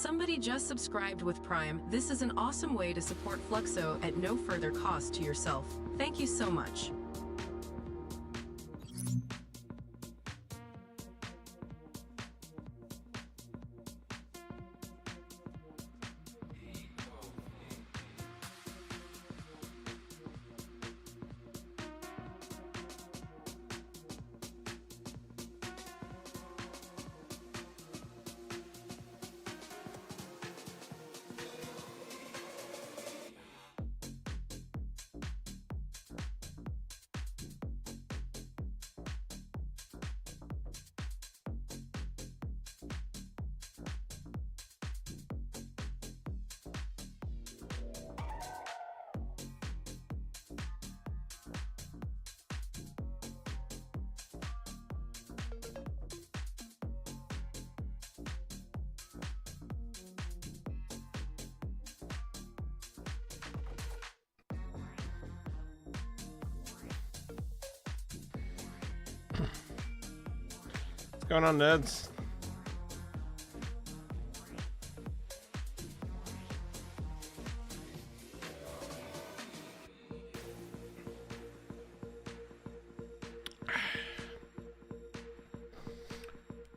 Somebody just subscribed with Prime. This is an awesome way to support Fluxo at no further cost to yourself. Thank you so much. What's going on, nerds?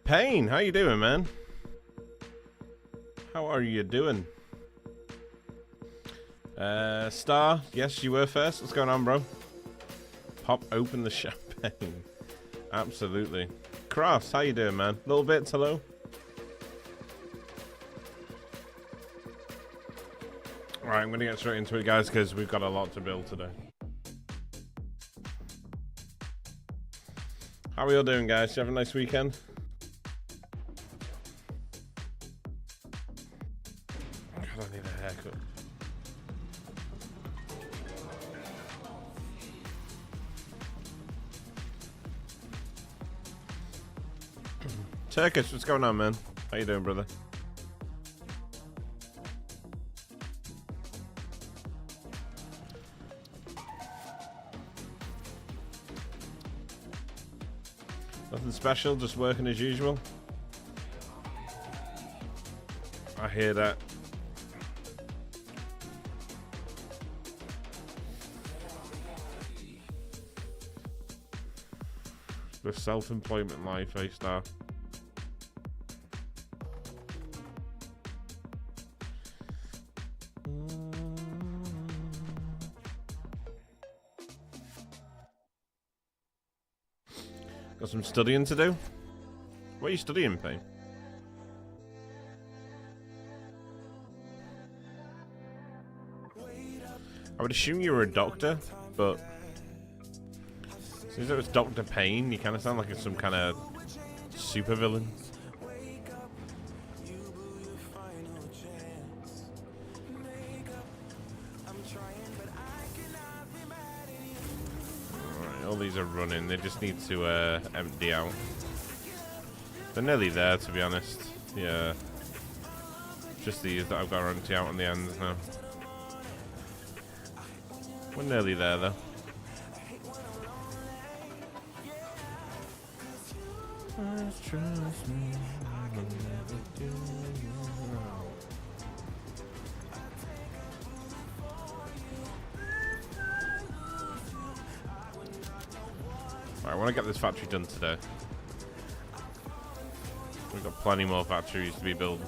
Payne, how you doing, man? How are you doing? Star, yes, you were first. What's going on, bro? Pop open the champagne. Absolutely. Crafts, how you doing, man? Little bits, hello? Alright, I'm going to get straight into it, guys, because we've got a lot to build today. How are you all doing, guys? Did you have a nice weekend? God, I need a haircut. Turkish, what's going on, man? How you doing, brother? Nothing special, just working as usual. I hear that. The self-employment life, A-Star. Got some studying to do. What are you studying, Payne? I would assume you were a doctor, but since it was Dr. Payne, you kind of sound like some kind of supervillain. All these are running, they just need to empty out. They're nearly there, to be honest. Yeah. Just these that I've got to empty out on the ends now. We're nearly there, though. Trust me, I will never do you wrong. I want to get this factory done today. We've got plenty more factories to be built.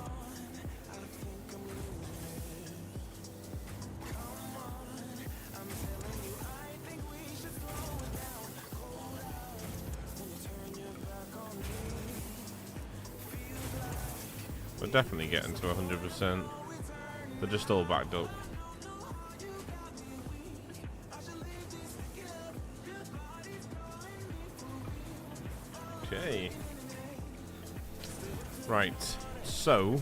We're definitely getting to 100%. They're just all backed up. Okay. Right. So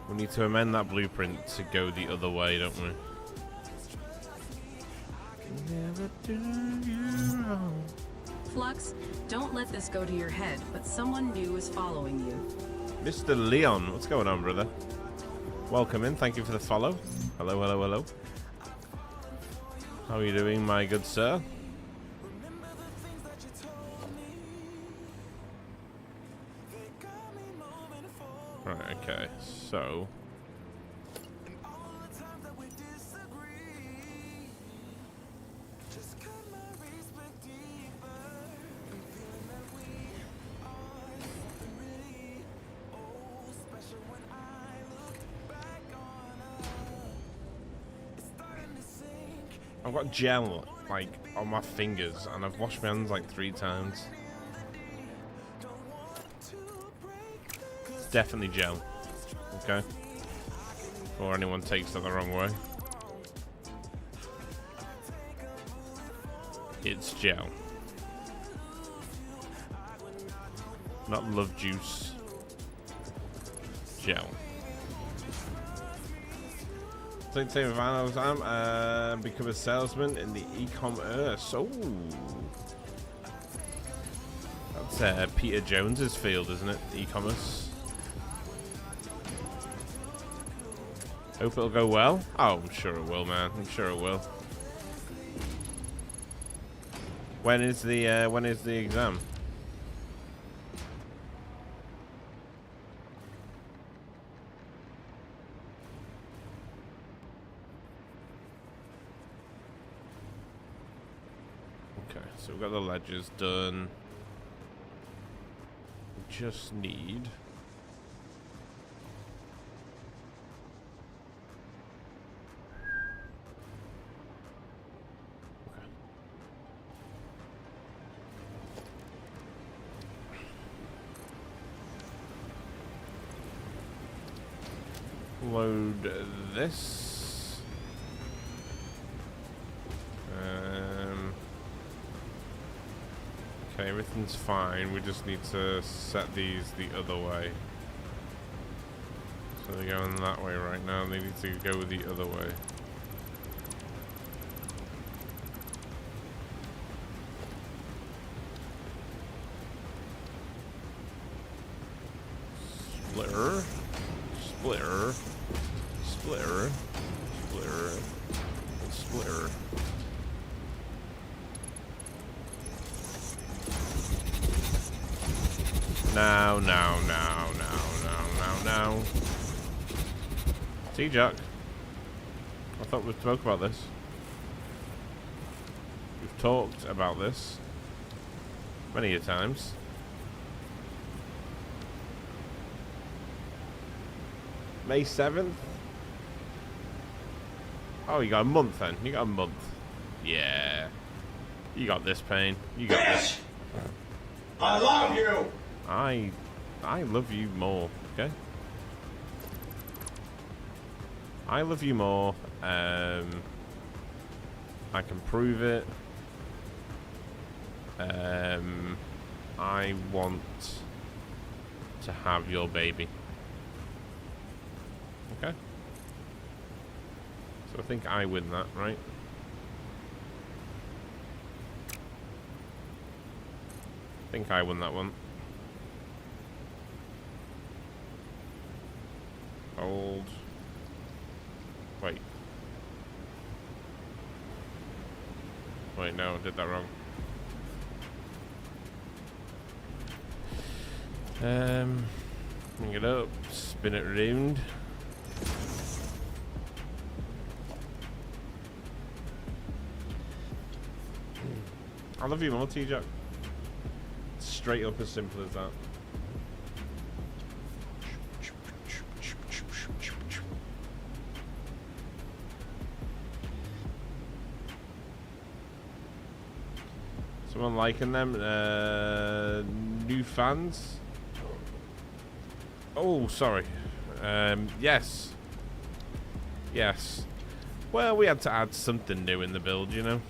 we need to amend that blueprint to go the other way, don't we? Never do you wrong. Flux, don't let this go to your head, but someone new is following you. Mr. Leon, what's going on, brother? Welcome in. Thank you for the follow. Hello, hello, hello. How are you doing, my good sir? Right, okay, so... I've got gel, like, on my fingers, and I've washed my hands, like, 3 times. It's definitely gel. Okay? Before anyone takes that the wrong way. It's gel. Not love juice. Gel. Same with Van, become a salesman in the e-commerce. Oh, that's Peter Jones's field, isn't it? E-commerce. Hope it'll go well. Oh, I'm sure it will, man. I'm sure it will. When is the exam? Okay, so we've got the ledgers done. We just need... Okay. Load this. Okay, everything's fine. We just need to set these the other way. So they're going that way right now. They need to go the other way. Splitter. Splitter. Splitter. Splitter. Splitter. Now. See, Jack. I thought we'd spoke about this. We've talked about this many a times. May 7th? Oh, you got a month then. You got a month. Yeah. You got this, Payne. You got this. I love you! I love you more, okay? I love you more. I can prove it. I want to have your baby. Okay? So I think I win that, right? I think I won that one. Hold. Wait. Wait, no, I did that wrong. Bring it up, spin it round. I love you more, T-Jack. Straight up as simple as that. Someone liking them? New fans? Oh, sorry. Yes. Yes. Well, we had to add something new in the build, you know?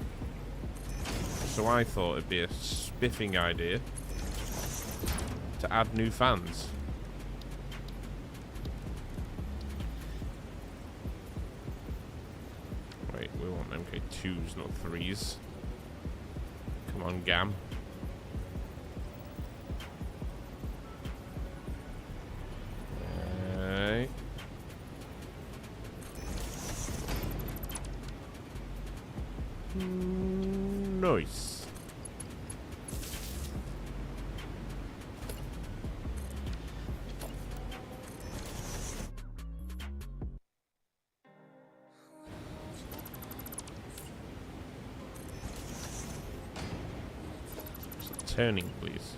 So I thought it'd be a spiffing idea to add new fans. Wait, we want MK2s, not 3s. Come on, Gam. Okay. Nice. turning, please.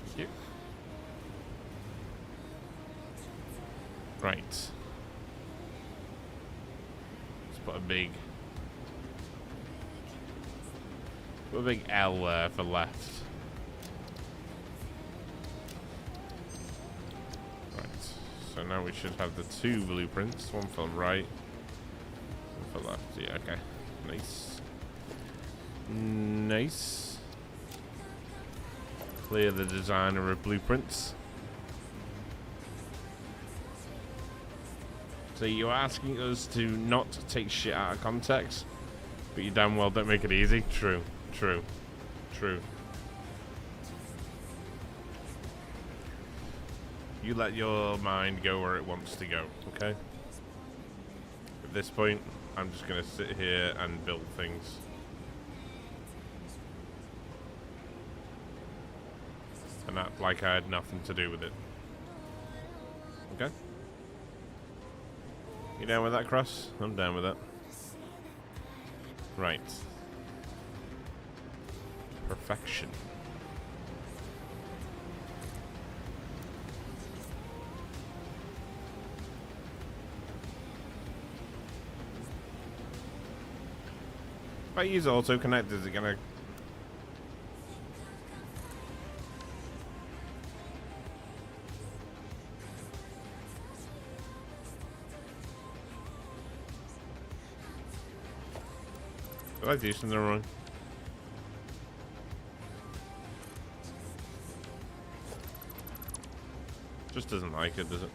Thank you. Right. Let's put a big L there for left. Right. So now we should have the 2 blueprints. One for right. One for left. Yeah, okay. Nice. Nice. Clear the designer of blueprints. So you're asking us to not take shit out of context, but you damn well don't make it easy. True, true, true. You let your mind go where it wants to go, okay? At this point, I'm just gonna sit here and build things. And act like I had nothing to do with it. Okay? You down with that, Cross? I'm down with that. Right. Perfection. If I use auto connect, is it gonna... Did I do something wrong? Just doesn't like it, does it?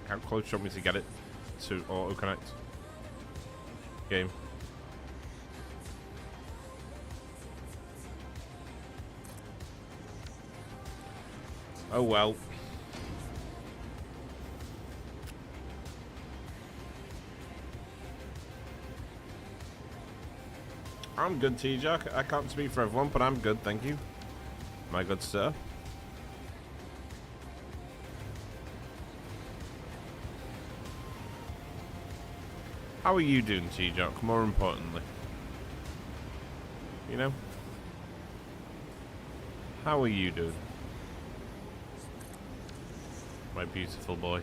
How close do you want me to get it to auto connect? Game. Oh well. I'm good, T-Jack. I can't speak for everyone, but I'm good, thank you. My good sir. How are you doing, T-Jack, more importantly? You know? How are you doing? My beautiful boy.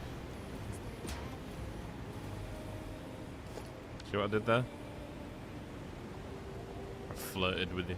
See what I did there? Flirted with you.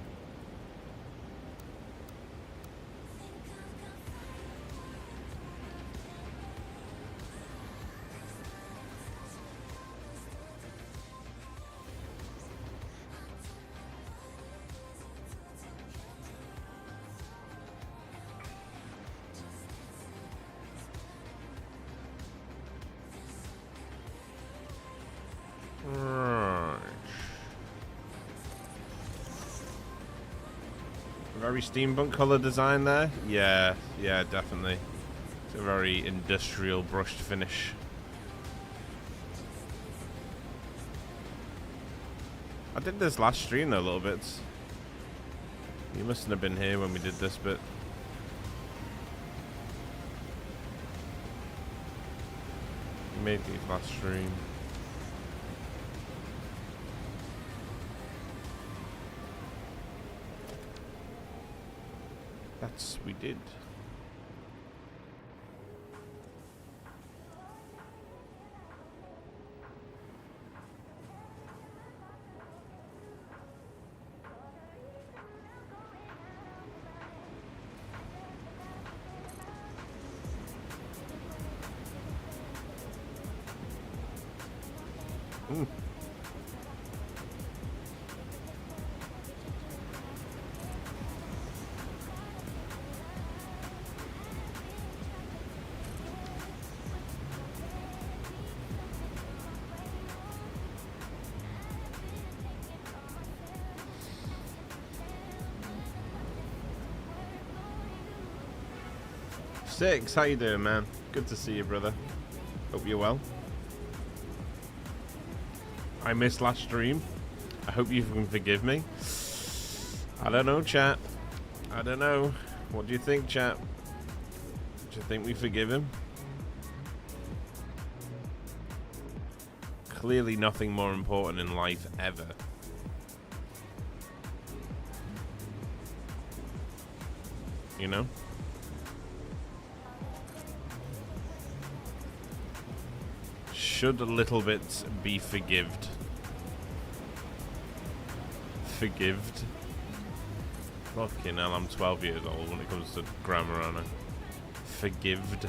Very steampunk color design there. Yeah, definitely. It's a very industrial brushed finish. I did this last stream though, a little bit. You mustn't have been here when we did this bit. You made these last stream. That's we did. Mm. Six, how you doing, man? Good to see you, brother. Hope you're well. I missed last stream. I hope you can forgive me. I don't know, chat. I don't know. What do you think, chat? Do you think we forgive him? clearly nothing more important in life ever. You know? Should a little bit be forgived? Forgived? Fucking hell, I'm 12 years old when it comes to grammar, aren't I? Forgived.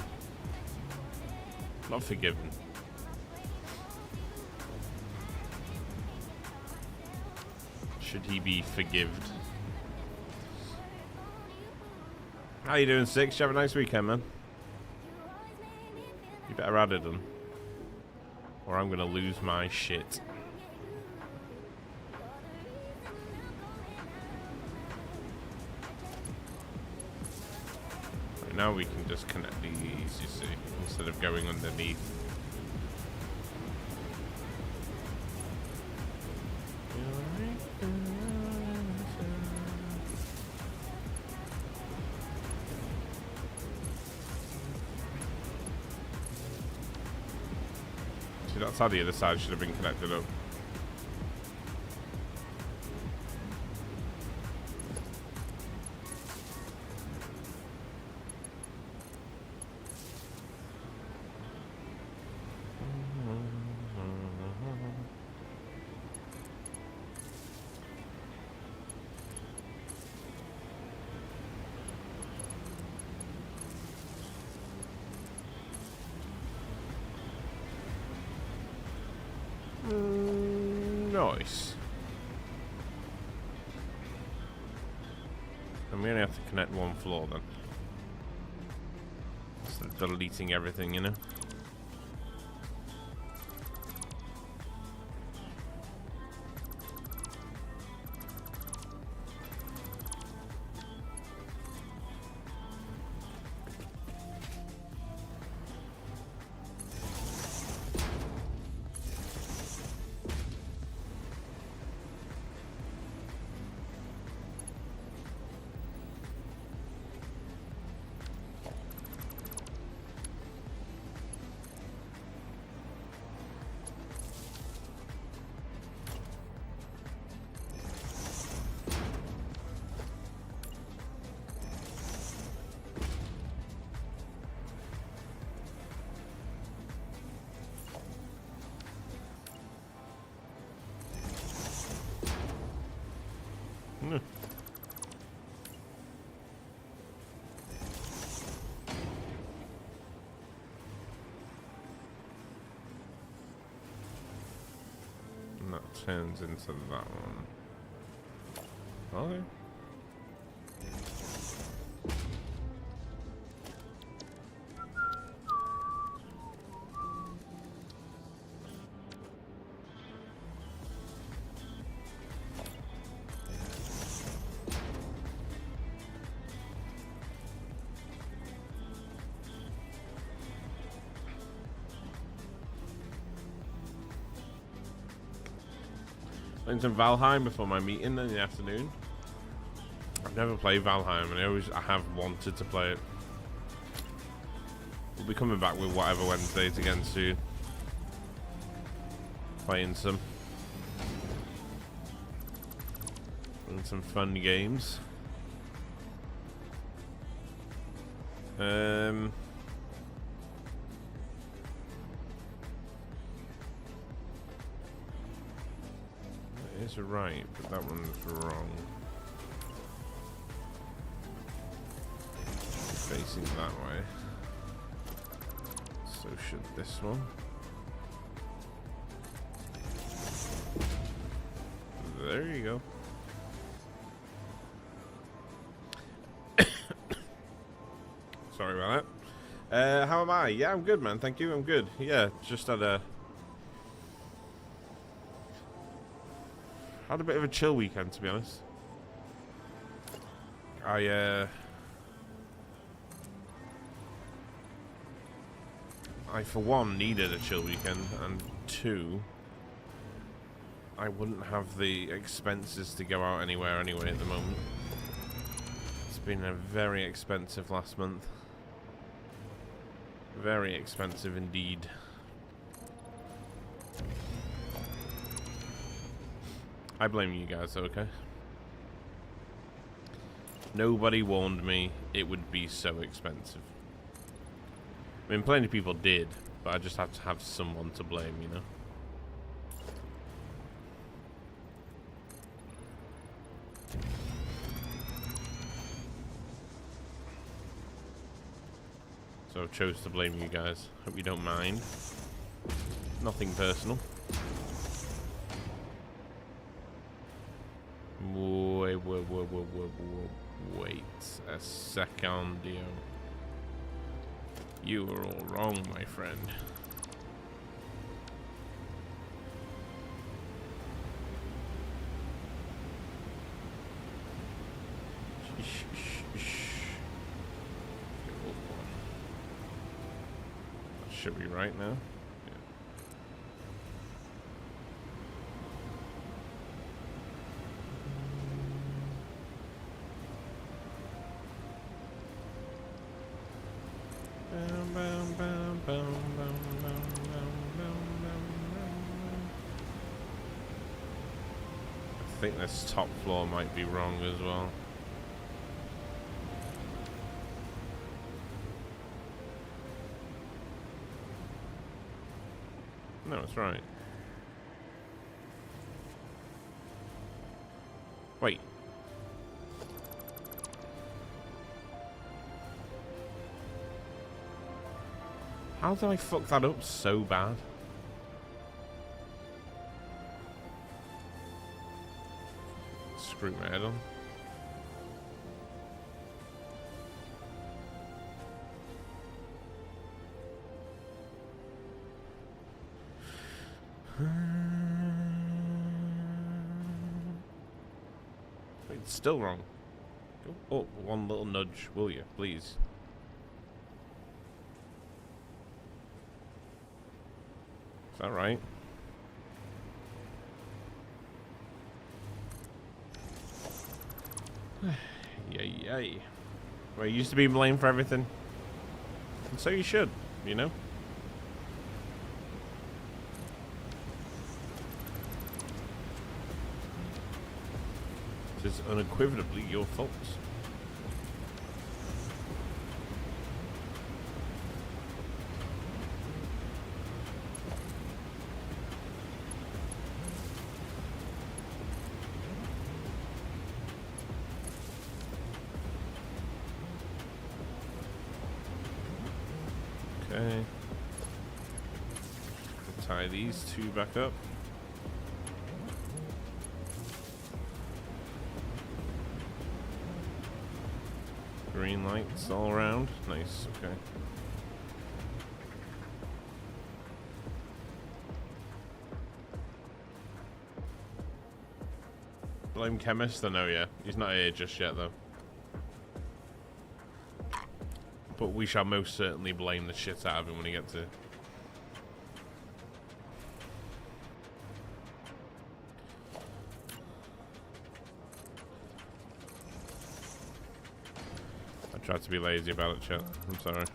Not forgiven. Should he be forgived? How you doing, Six? You have a nice weekend, man. You better add it done, or I'm gonna lose my shit. Right, now we can just connect these, you see, instead of going underneath. See, that's how the other side should have been connected up. Nice. And we only have to connect one floor then. Instead of deleting everything, you know? And that turns into that one. Okay. Playing some Valheim before my meeting in the afternoon. I've never played Valheim, and I have wanted to play it. We'll be coming back with whatever Wednesdays again soon. Playing some fun games. That is right, but that one's wrong. Facing that way. So should this one. There you go. Sorry about that. How am I? Yeah, I'm good, man. Thank you. I'm good. Yeah, just had a bit of a chill weekend, to be honest. I for one needed a chill weekend, and two, I wouldn't have the expenses to go out anywhere anyway at the moment. It's been a very expensive last month. Very expensive indeed. I blame you guys, okay? Nobody warned me it would be so expensive. I mean, plenty of people did, but I just have to have someone to blame, you know? So I chose to blame you guys. Hope you don't mind. Nothing personal. Wait a second, Dio. You were all wrong, my friend. Should be right now. I think this top floor might be wrong as well. No, it's right. Wait. How did I fuck that up so bad? Screw my head on. It's still wrong. Oh, one little nudge, will you, please? Is that right? Yay, yay. Well, you used to be blamed for everything. And so you should, you know? It is unequivocally your fault. Okay. Tie these two back up. Green lights all around. Nice, okay. Blame chemist? I know, yeah. He's not here just yet, though. But we shall most certainly blame the shit out of him when he gets here. I tried to be lazy about it, chat. I'm sorry.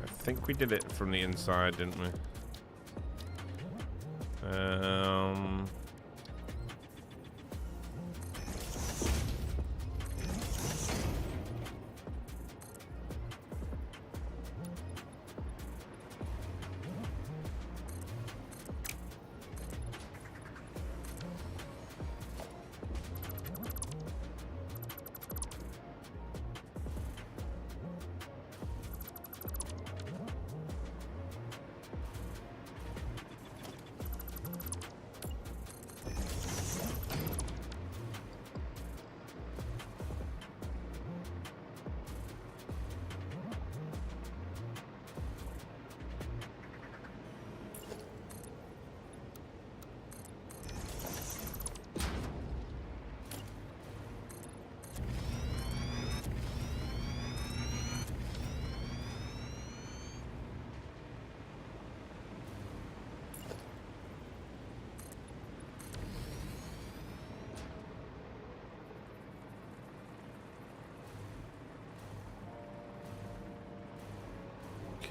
I think we did it from the inside, didn't we?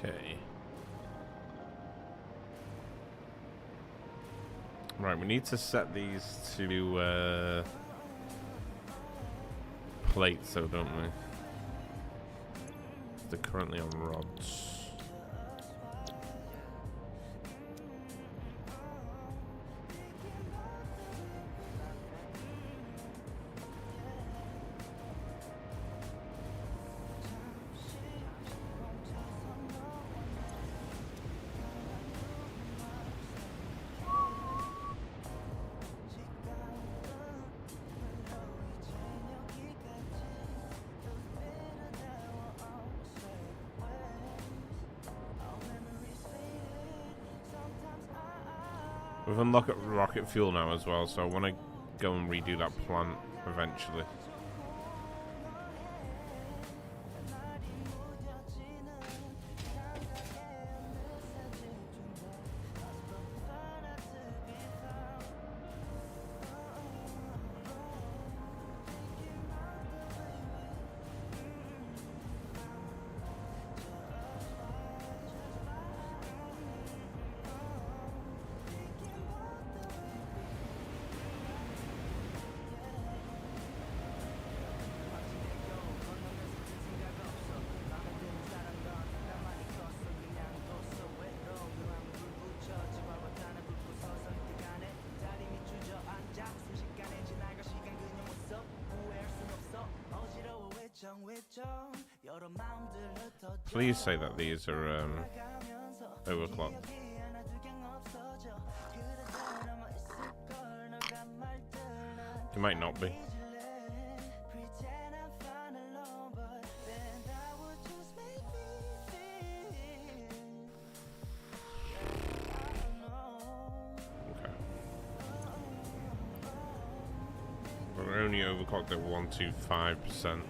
Okay. Right, we need to set these to plates, though, don't we? They're currently on rods. We've unlocked rocket fuel now as well, so I want to go and redo that plant eventually. Please say that these are overclocked. They might not be. Okay. We're only overclocked at 125%.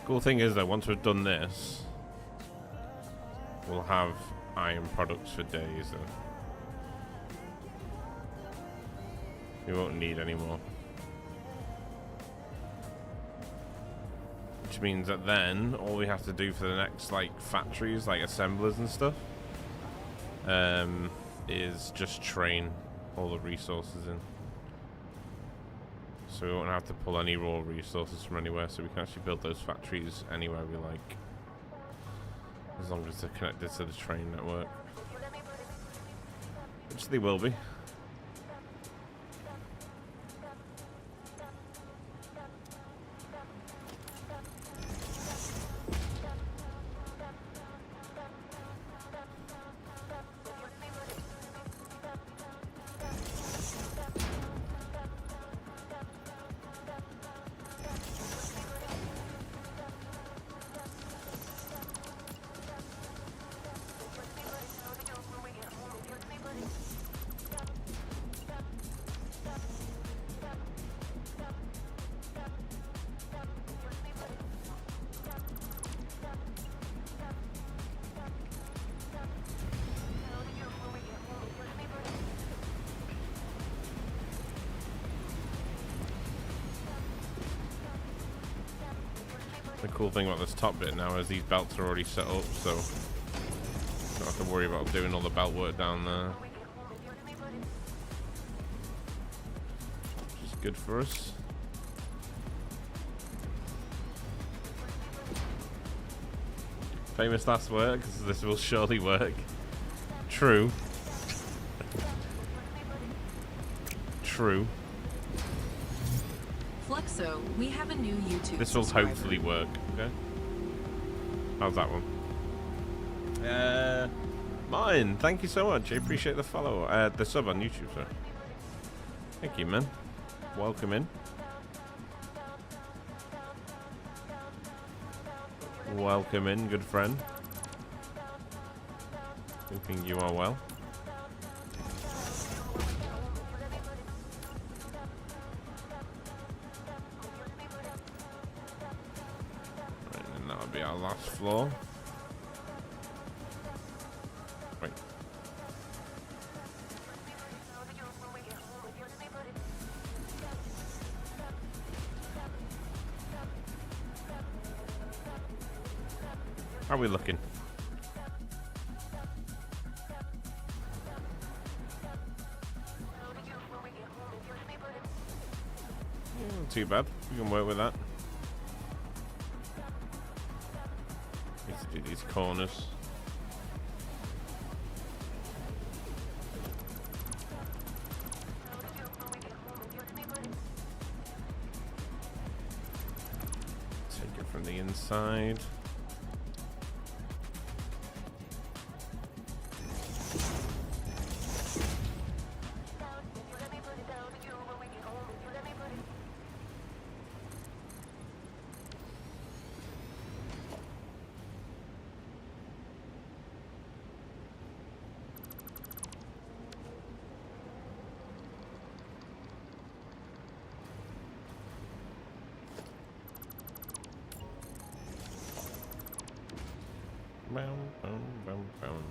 Cool thing is that once we've done this, we'll have iron products for days. Then we won't need any more. Which means that then all we have to do for the next like factories, like assemblers and stuff, is just train all the resources in. So we won't have to pull any raw resources from anywhere, so we can actually build those factories anywhere we like, as long as they're connected to the train network, which they will be. The cool thing about this top bit now is these belts are already set up, so don't have to worry about doing all the belt work down there. Which is good for us. Famous last words, this will surely work. True. True. Fluxo, we have a new YouTube This will subscriber. hopefully work. Okay. How's that one? Mine. Thank you so much. I appreciate the follow. The sub on YouTube, sir. Thank you, man. Welcome in. Welcome in, good friend. Hoping you are well. Right, and that'll be our last floor. Wait. How are we looking? Not too bad. We can work with that. Need to do these corners. Take it from the inside. Boom, boom, boom, boom.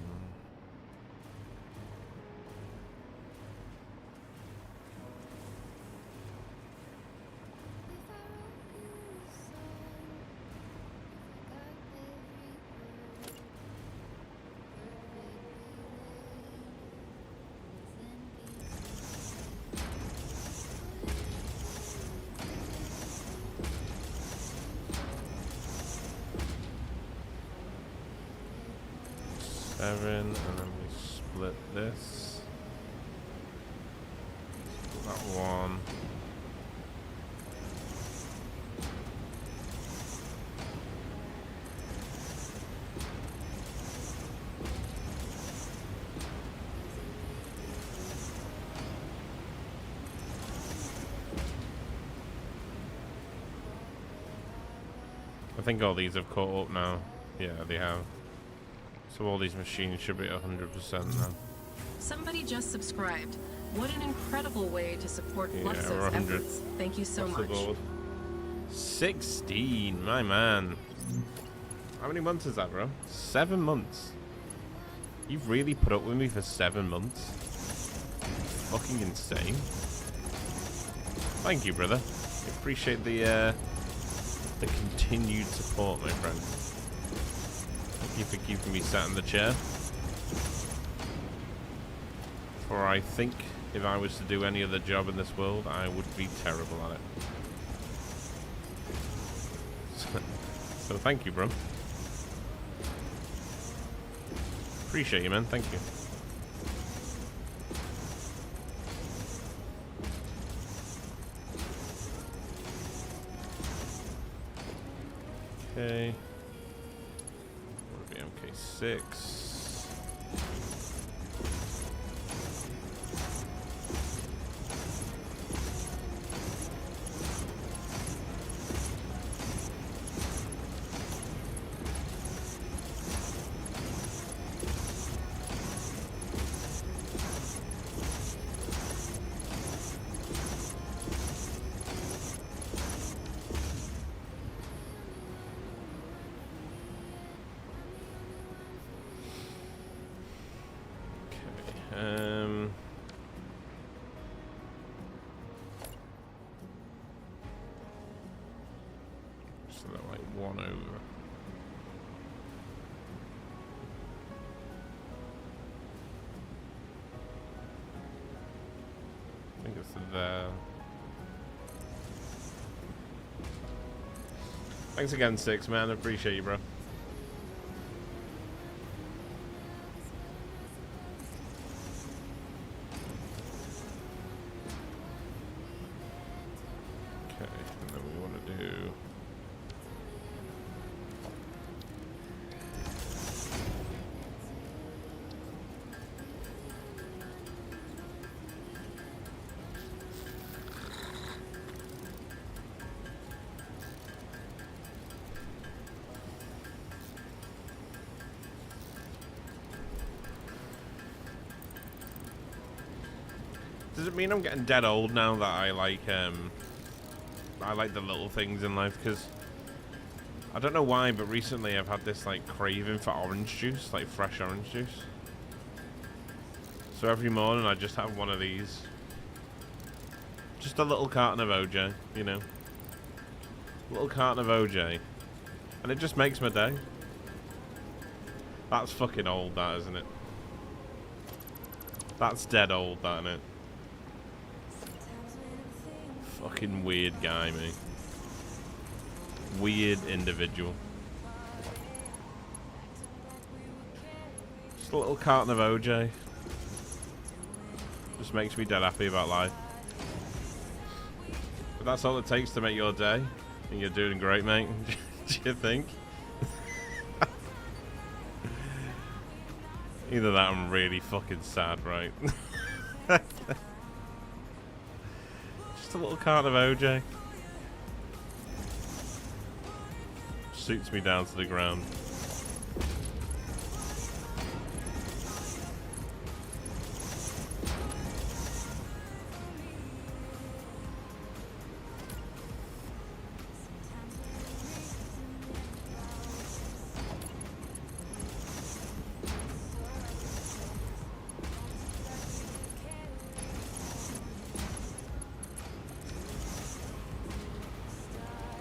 Seven, and then we split this. That one. I think all these have caught up now. Yeah, they have. So all these machines should be 100% now. Somebody just subscribed. What an incredible way to support Yeah, we're Fluxo's 100. efforts. Thank you so Across the much. board. 16, my man. How many months is that, bro? 7 months. You've really put up with me for 7 months. Fucking insane. Thank you, brother. I appreciate the continued support, my friend. Thank you for keeping me sat in the chair. For I think if I was to do any other job in this world, I would be terrible at it. So thank you, bro. Appreciate you, man. Thank you. Okay. What would be MK6? So they're like one over. I think it's there. Thanks again, Six, man. I appreciate you, bro. Does it mean I'm getting dead old now that I like the little things in life? Because I don't know why, but recently I've had this like craving for orange juice, like fresh orange juice. So every morning I just have one of these. Just a little carton of OJ, you know. A little carton of OJ. And it just makes my day. That's fucking old, that, isn't it? That's dead old, that, isn't it? Fucking weird guy, mate. Weird individual. Just a little carton of OJ. Just makes me dead happy about life. But that's all it takes to make your day. And you're doing great, mate. Do you think? Either that or I'm really fucking sad, right? Just a little carton of OJ. Suits me down to the ground.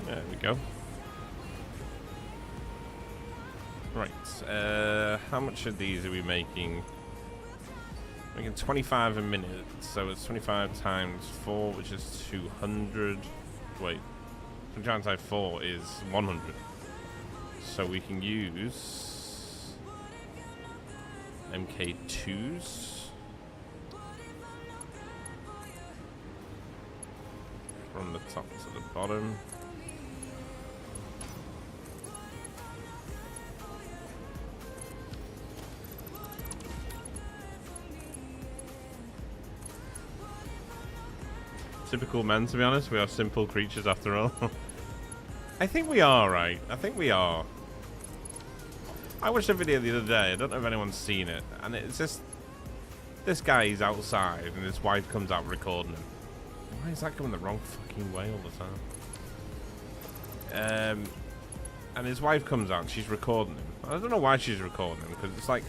There we go. Right, how much of these are we making? Making 25 a minute, so it's 25 times 4, which is 200. Wait, 25 times 4 is 100. So we can use MK2s. From the top to the bottom. Typical men, to be honest. We are simple creatures after all. I think we are, right? I think we are. I watched a video the other day. I don't know if anyone's seen it. And it's just... This guy is outside and his wife comes out recording him. Why is that going the wrong fucking way all the time? And his wife comes out and she's recording him. I don't know why she's recording him, because it's like...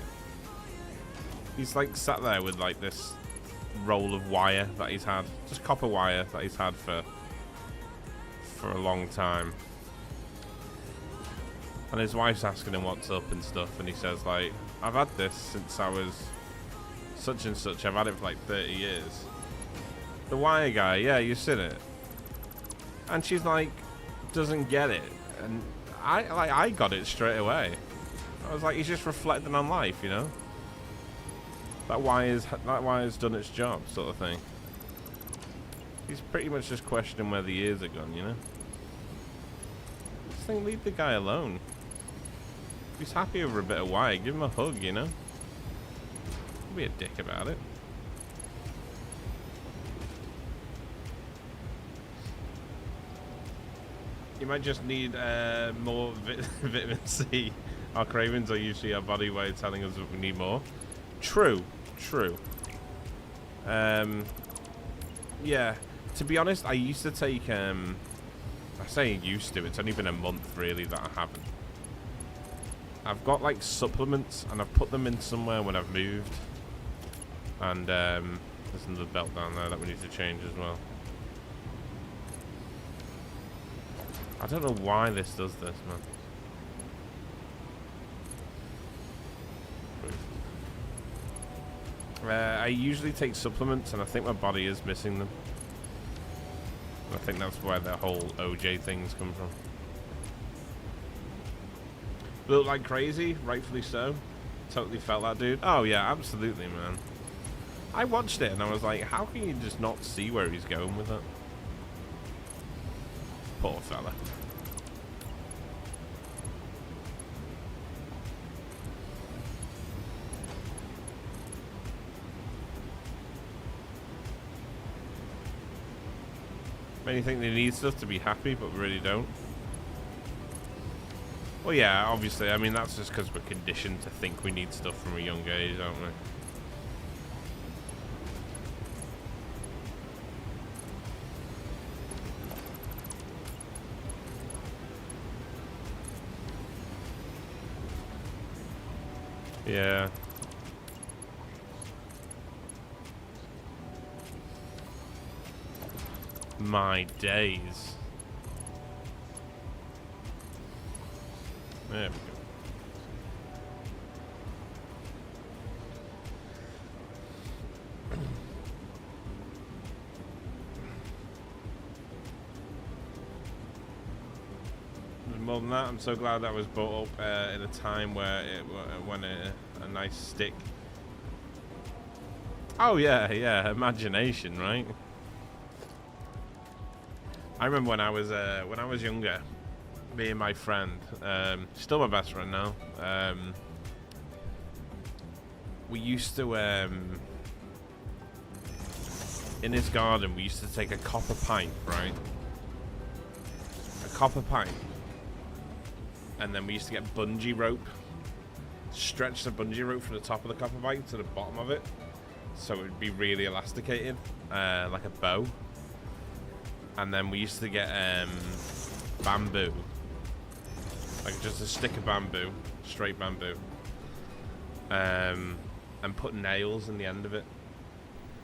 He's like sat there with like this... roll of wire that he's had, just copper wire that he's had for a long time, and his wife's asking him what's up and stuff, and he says like, I've had this since I was such and such, I've had it for like 30 years. The wire guy, yeah, you've seen it. And she's like, doesn't get it, and I got it straight away. I was like, he's just reflecting on life, you know. That wire's done its job, sort of thing. He's pretty much just questioning where the ears are gone, you know? Just think, leave the guy alone. If he's happy over a bit of wire, give him a hug, you know? Don't be a dick about it. You might just need more vitamin C. Our cravings are usually our body way telling us that we need more. True. Yeah, to be honest, I used to take, I say used to, it's only been a month really that I haven't. I've got like supplements and I've put them in somewhere when I've moved. And there's another belt down there that we need to change as well. I don't know why this does this, man. I usually take supplements, and I think my body is missing them. I think that's where the whole OJ things come from. Look like crazy, rightfully so. Totally felt that, dude. Oh yeah, absolutely, man. I watched it, and I was like, how can you just not see where he's going with that? Poor fella. Many think they need stuff to be happy, but we really don't. Well, yeah, obviously. I mean, that's just because we're conditioned to think we need stuff from a young age, aren't we? Yeah. My days. There we go. More than that, I'm so glad that was brought up in a time where when a nice stick. Oh yeah, imagination, right? I remember when I was younger, me and my friend, still my best friend now. We used to in his garden. We used to take a copper pipe, right? A copper pipe. And then we used to get bungee rope, stretch the bungee rope from the top of the copper pipe to the bottom of it, so it would be really elasticated, like a bow. And then we used to get bamboo, like just a stick of bamboo, straight bamboo, and put nails in the end of it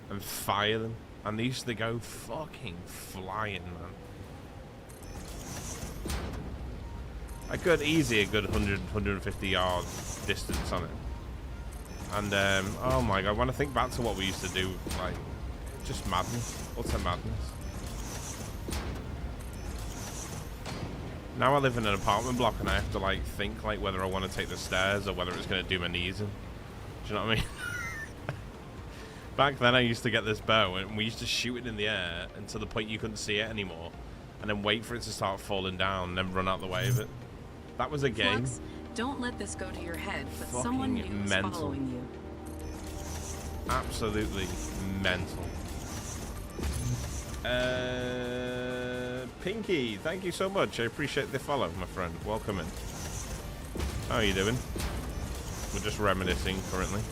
and fire them, and they used to go fucking flying, man. A good 100, 150 yard distance on it. And, oh my god, when I think back to what we used to do, like, just madness. Utter madness. Now I live in an apartment block and I have to, like, think, like, whether I want to take the stairs or whether it's going to do my knees in. Do you know what I mean? Back then I used to get this bow and we used to shoot it in the air until the point you couldn't see it anymore. And then wait for it to start falling down and then run out the way of it. That was a game. Flux, don't let this go to your head, but Fucking someone new is mental. following you. Absolutely mental. Pinky, thank you so much. I appreciate the follow, my friend. Welcome in. How are you doing? We're just reminiscing currently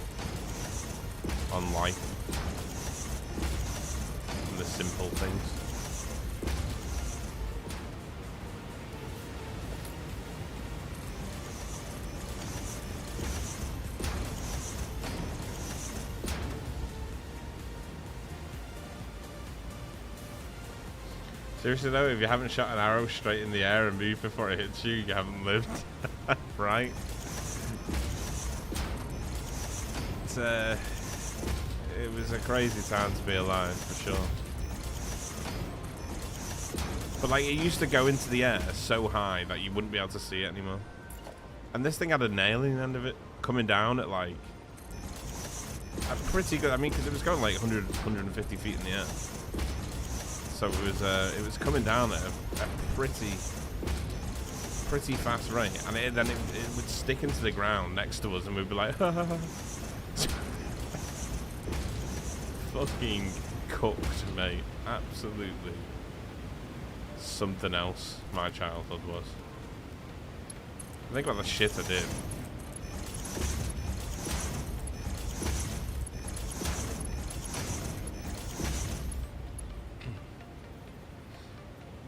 on life and the simple things. Seriously though, if you haven't shot an arrow straight in the air and moved before it hits you, you haven't lived. Right? It was a crazy time to be alive, for sure. But like, it used to go into the air so high that you wouldn't be able to see it anymore. And this thing had a nail in the end of it, coming down at like a pretty good, I mean, because it was going like 100, 150 feet in the air. So it was coming down at a pretty fast rate, and then it would stick into the ground next to us, and we'd be like, ha, ha, ha. Fucking cooked, mate. Absolutely something else. My childhood was. Think about the shit I did.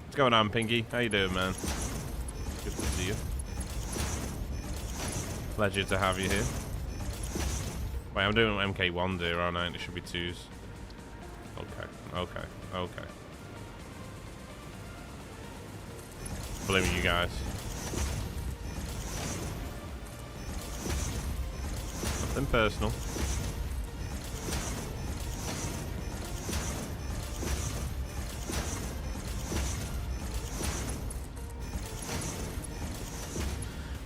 What's going on, Pinky? How you doing, man? Good to see you. Pleasure to have you here. Wait, I'm doing MK1 there, aren't I? It should be 2s. Okay. Blaming you guys. Nothing personal.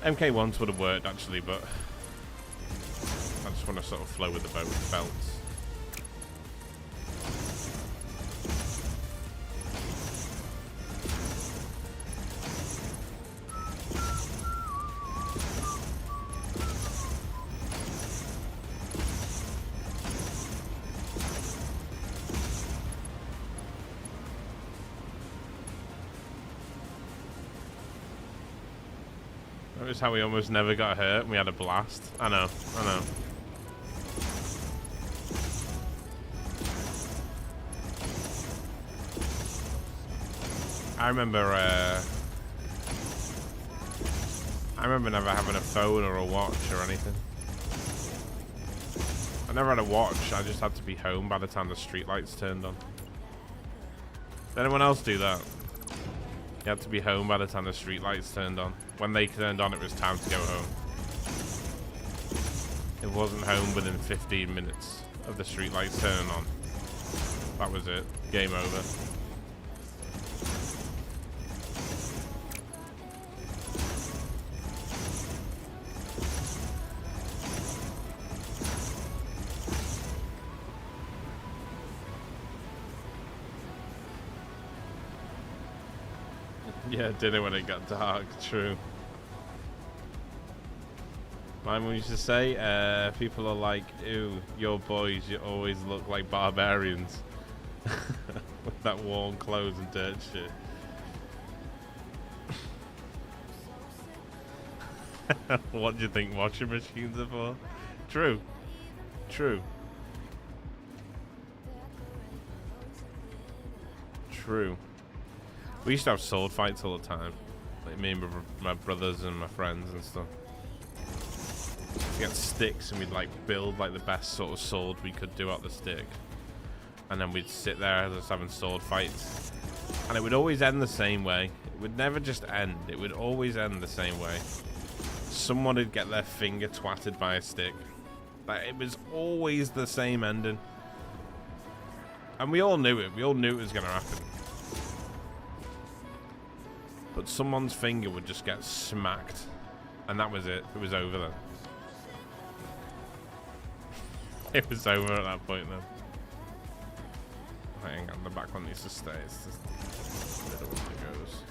MK1s would have worked actually, but I just want to sort of flow with the belts. Notice how we almost never got hurt and we had a blast. I know. I remember never having a phone or a watch or anything. I never had a watch. I just had to be home by the time the streetlights turned on. Did anyone else do that? You had to be home by the time the streetlights turned on. When they turned on, it was time to go home. It wasn't home within 15 minutes of the streetlights turning on. That was it. Game over. Yeah, dinner when it got dark. True. My mum used to say, people are like, ew, your boys, you always look like barbarians. With that worn clothes and dirt shit. What do you think washing machines are for? True. True. True. We used to have sword fights all the time. Like me and my brothers and my friends and stuff. We had sticks and we'd like build like the best sort of sword we could do out the stick. And then we'd sit there just having sword fights. And it would always end the same way. It would never just end. It would always end the same way. Someone would get their finger twatted by a stick. Like, it was always the same ending. And we all knew it. We all knew it was going to happen. But someone's finger would just get smacked. And that was it. It was over then. It was over at that point then. Hang on, the back one needs to stay. It's just the middle one that goes.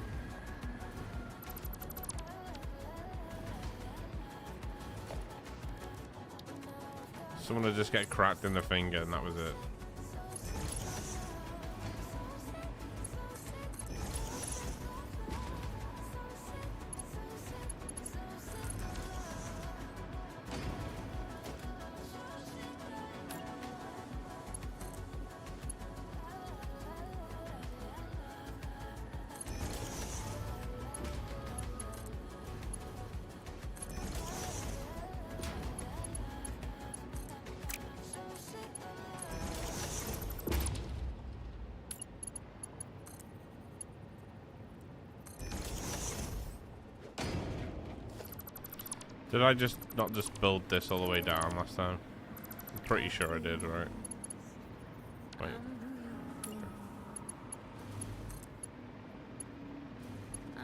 Someone would just get cracked in the finger and that was it. Did I just not just build this all the way down last time? I'm pretty sure I did, right? Wait. I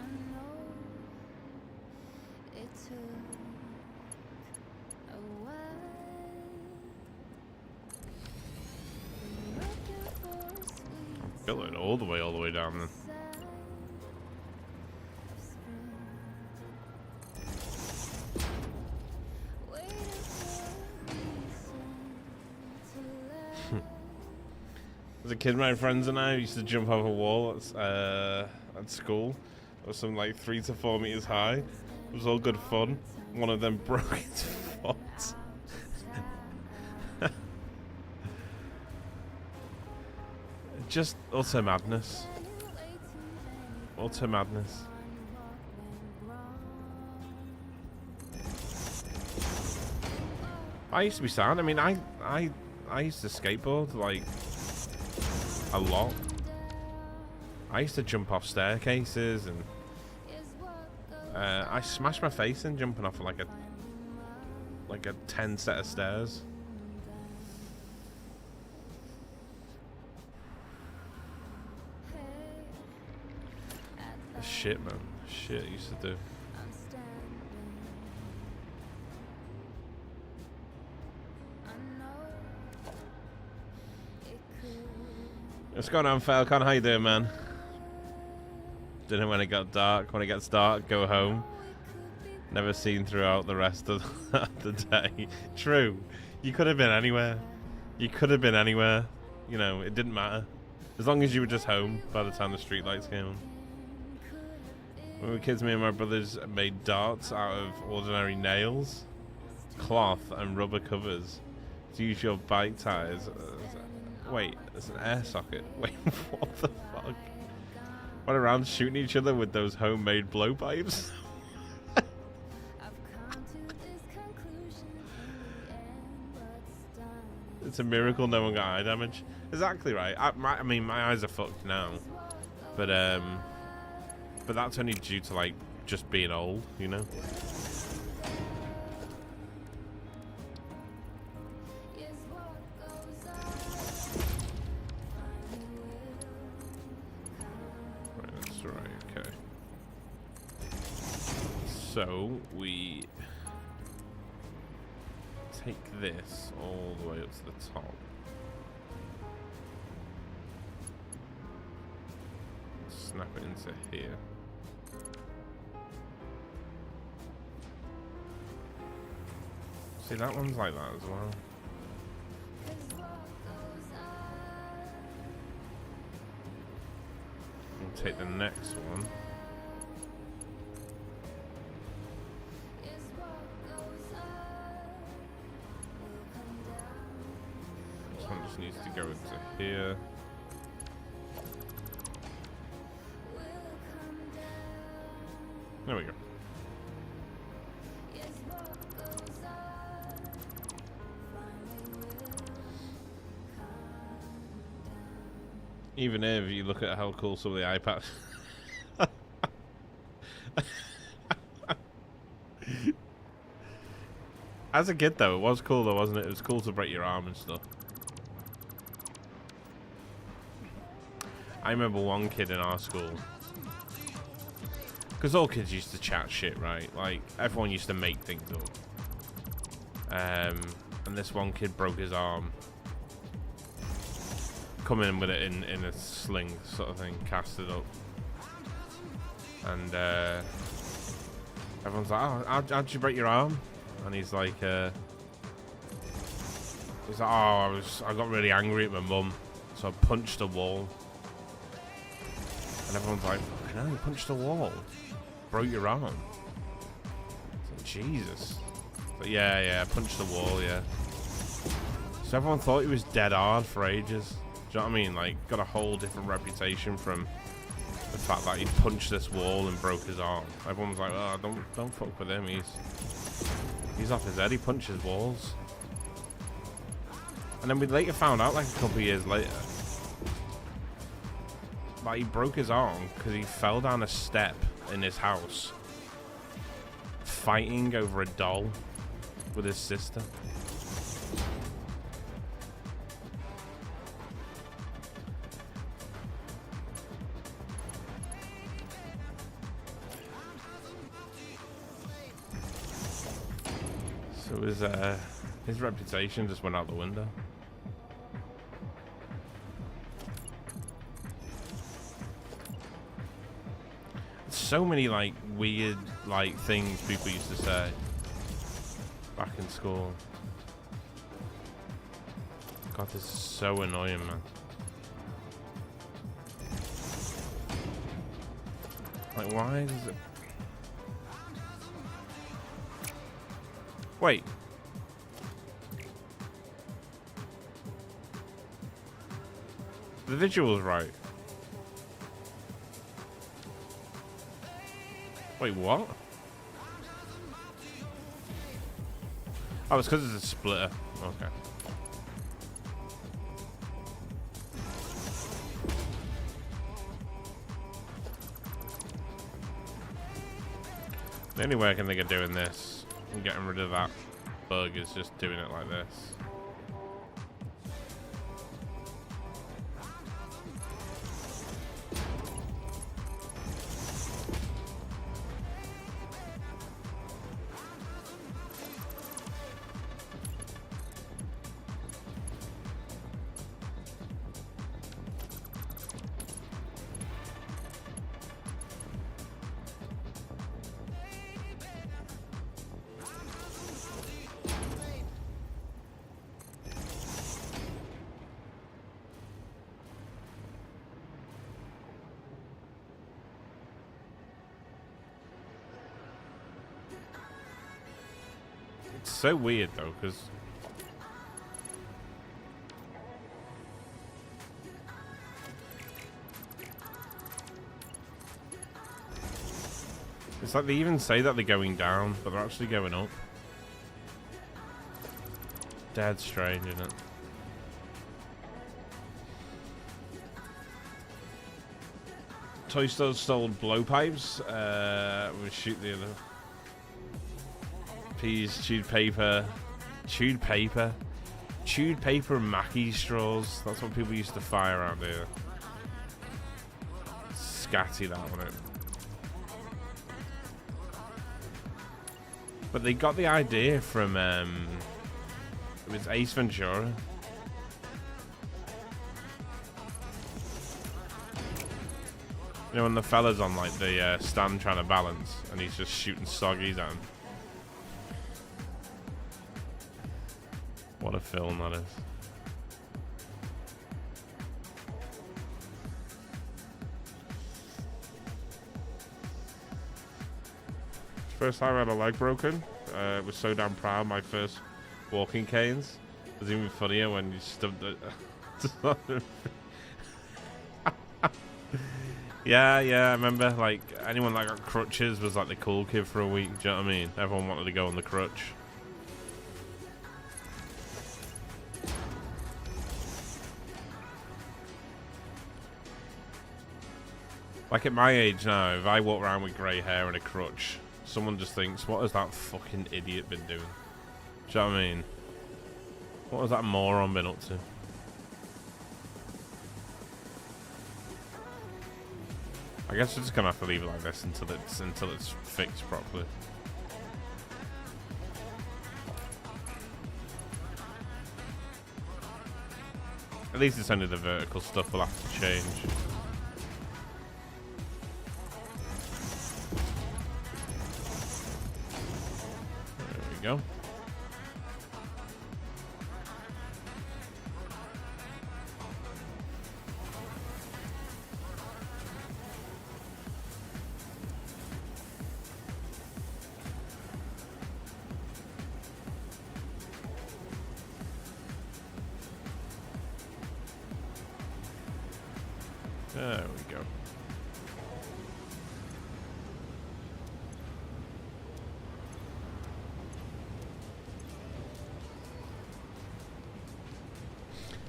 built it all the way down then. As a kid, my friends and I used to jump off a wall at school. It was something like 3 to 4 meters high. It was all good fun. One of them broke its foot. Just utter madness. Utter madness. I used to be sad. I mean, I used to skateboard like a lot. I used to jump off staircases and I smashed my face in jumping off like a 10 set of stairs. Shit, man. Shit I used to do. What's going on, Falcon? How you doing, man? Dinner when it got dark. When it gets dark, go home. Never seen throughout the rest of the day. True. You could have been anywhere. You could have been anywhere. You know, it didn't matter. As long as you were just home by the time the streetlights came on. When we were kids, me and my brothers made darts out of ordinary nails, cloth, and rubber covers to use your bike tires. Wait, it's an air socket. Wait, what the fuck? Went around shooting each other with those homemade blowpipes? It's a miracle no one got eye damage. Exactly right. I mean, my eyes are fucked now, but that's only due to like just being old, you know. Right, that's right. Okay. So we take this all the way up to the top. Snap it into here. See, that one's like that as well. And take the next one. This one just needs to go into here. There we go. Even if you look at how cool some of the iPads. As a kid, though, it was cool, though, wasn't it? It was cool to break your arm and stuff. I remember one kid in our school. Because all kids used to chat shit, right? Like, everyone used to make things up. And this one kid broke his arm. Come in with it in a sling sort of thing, cast it up. And everyone's like, oh, how'd you break your arm? And he's like, oh, I got really angry at my mum, so I punched a wall. And everyone's like, fucking hell, you punched a wall? Broke your arm? Like, Jesus. But yeah, punched the wall, yeah. So everyone thought he was dead hard for ages. Do you know what I mean? Like, got a whole different reputation from the fact that he punched this wall and broke his arm. Everyone was like, oh, don't fuck with him. He's off his head. He punches walls. And then we later found out, like a couple of years later, like he broke his arm because he fell down a step in his house fighting over a doll with his sister. So his reputation just went out the window. So many like weird like things people used to say back in school. God, this is so annoying, man. Like, why does it? Wait. The visual's right. Wait, what? Oh, it's because it's a splitter. Okay. The only way I can think of doing this and getting rid of that bug is just doing it like this. It's so weird though, because it's like they even say that they're going down, but they're actually going up. Dead strange, isn't it? Toy Store sold blowpipes. We shoot the other. Peas, chewed paper, and Mackie straws. That's what people used to fire out there. Scatty that one. But they got the idea from it was Ace Ventura. You know when the fella's on like the stand trying to balance and he's just shooting soggies at him. What a film that is. First time I had a leg broken. Was so damn proud. My first walking canes. It was even funnier when you stubbed it. Yeah, I remember, like, anyone that got crutches was like the cool kid for a week, do you know what I mean? Everyone wanted to go on the crutch. Like, at my age now, if I walk around with grey hair and a crutch, someone just thinks, what has that fucking idiot been doing? Do you know what I mean? What has that moron been up to? I guess we're just gonna have to leave it like this until it's fixed properly. At least it's only the vertical stuff we'll have to change. There we go. There we go.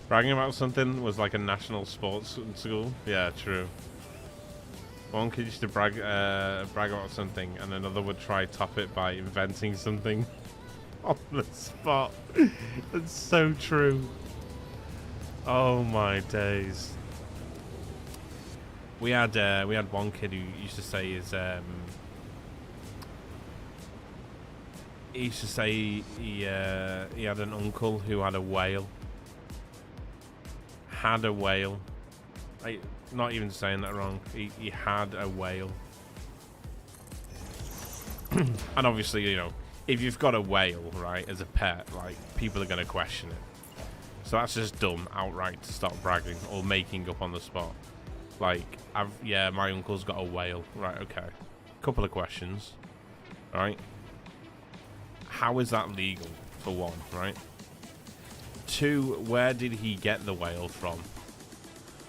Bragging about something was like a national sports in school. Yeah, true. One kid used to brag about something, and another would try top it by inventing something on the spot. That's so true. Oh my days. We had one kid who used to say he had an uncle who had a whale. Had a whale. Not even saying that wrong. He had a whale. And obviously, you know, if you've got a whale, right, as a pet, like, people are going to question it. So that's just dumb outright to start bragging or making up on the spot. Like, my uncle's got a whale. Right, okay. Couple of questions. Right? How is that legal, for one, right? Two, where did he get the whale from?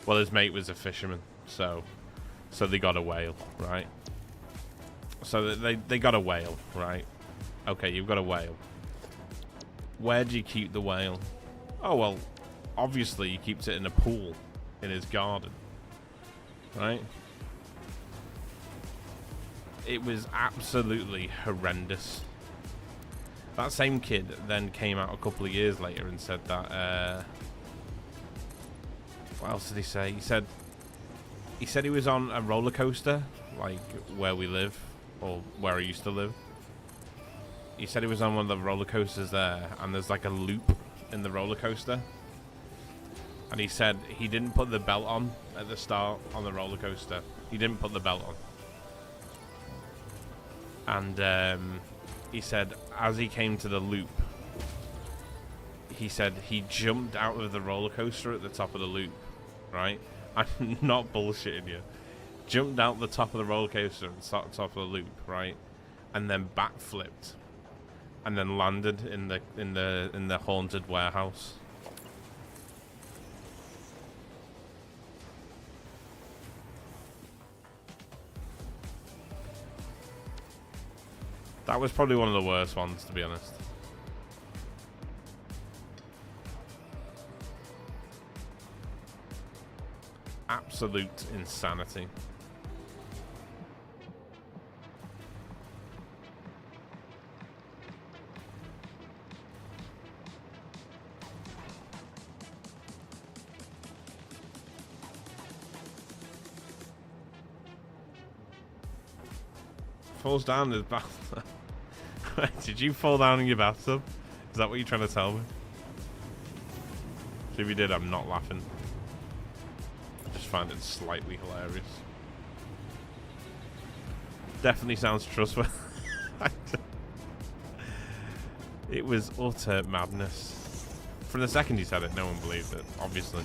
Well, his mate was a fisherman, so they got a whale, right? So they got a whale, right? Okay, you've got a whale. Where do you keep the whale? Oh, well, obviously he keeps it in a pool in his garden. Right? It was absolutely horrendous. That same kid then came out a couple of years later and said that what else did he say? He said he was on a roller coaster, like where we live, or where I used to live. He said he was on one of the roller coasters there, and there's like a loop in the roller coaster. And he said he didn't put the belt on at the start on the roller coaster. He didn't put the belt on. And he said as he came to the loop, he said he jumped out of the roller coaster at the top of the loop. Right? I'm not bullshitting you. Jumped out the top of the roller coaster at the top of the loop, right? And then backflipped. And then landed in the haunted warehouse. That was probably one of the worst ones, to be honest. Absolute insanity. Falls down his bathtub. Did you fall down in your bathtub? Is that what you're trying to tell me? So if you did, I'm not laughing. I just find it slightly hilarious. Definitely sounds trustworthy. It was utter madness. From the second he said it, no one believed it, obviously.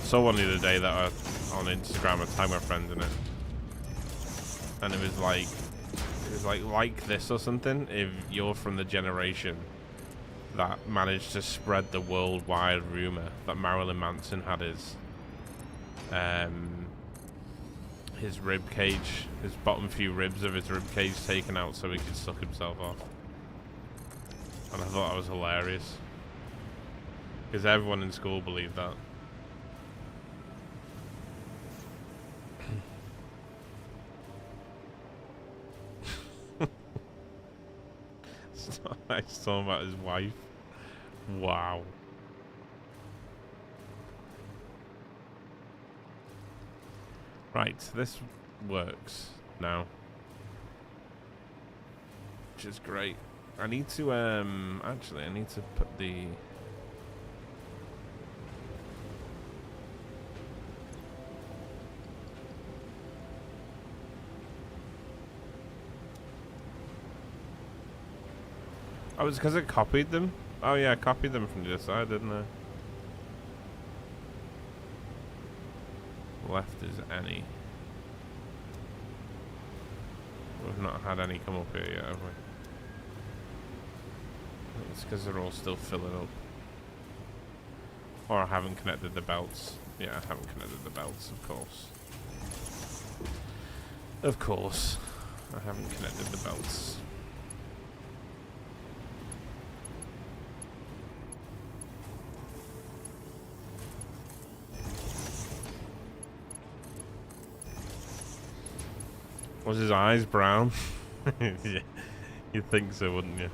I saw one the other day that on Instagram, I tagged my friend in it. And it was like this or something, if you're from the generation that managed to spread the worldwide rumor that Marilyn Manson had his rib cage, his bottom few ribs of his rib cage taken out so he could suck himself off. And I thought that was hilarious. Because everyone in school believed that. He's talking about his wife. Wow. Right, this works now. Which is great. I need to, actually, I need to put the... Oh, it's because I copied them? Oh yeah, I copied them from the other side, didn't I? Left is any. We've not had any come up here yet, have we? It's because they're all still filling up. Or I haven't connected the belts. Yeah, I haven't connected the belts, of course. Of course. I haven't connected the belts. Was his eyes brown? Yeah, you'd think so, wouldn't you?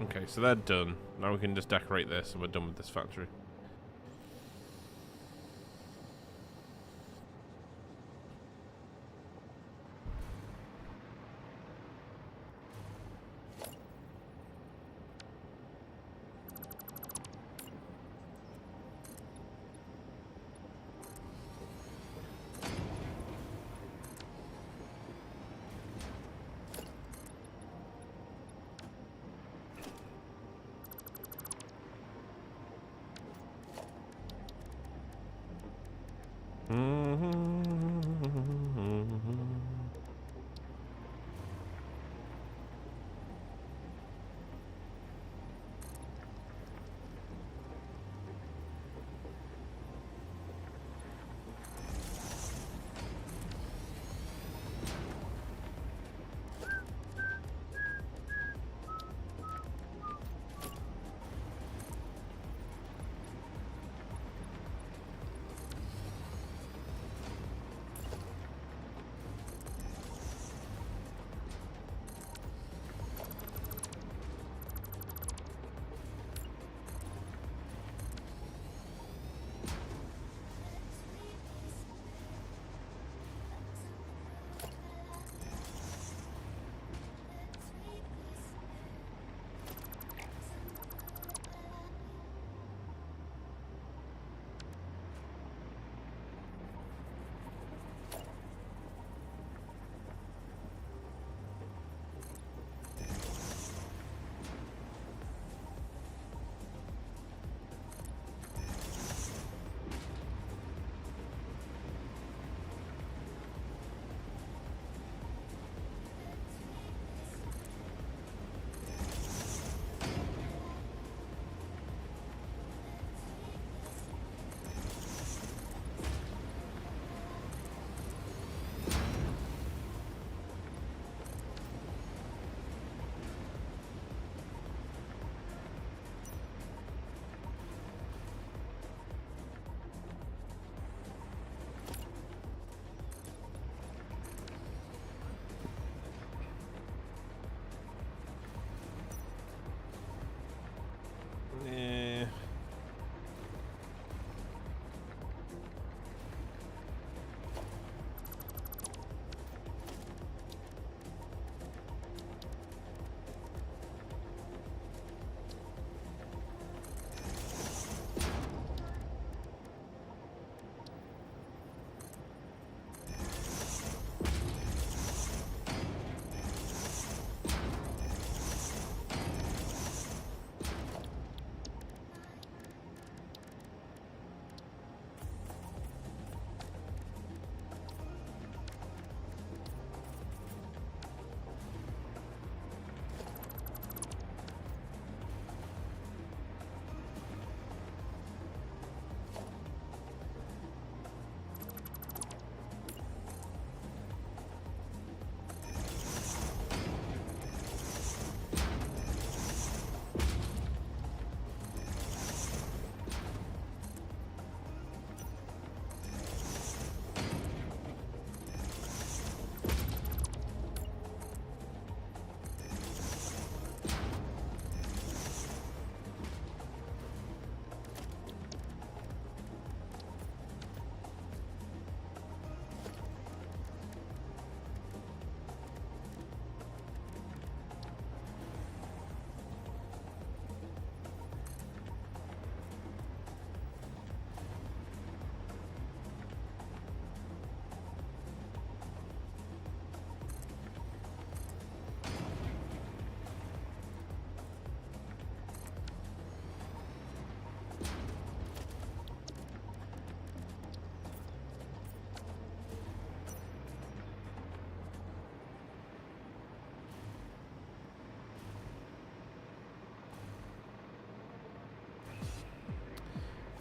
Okay, so they're done. Now we can just decorate this and we're done with this factory.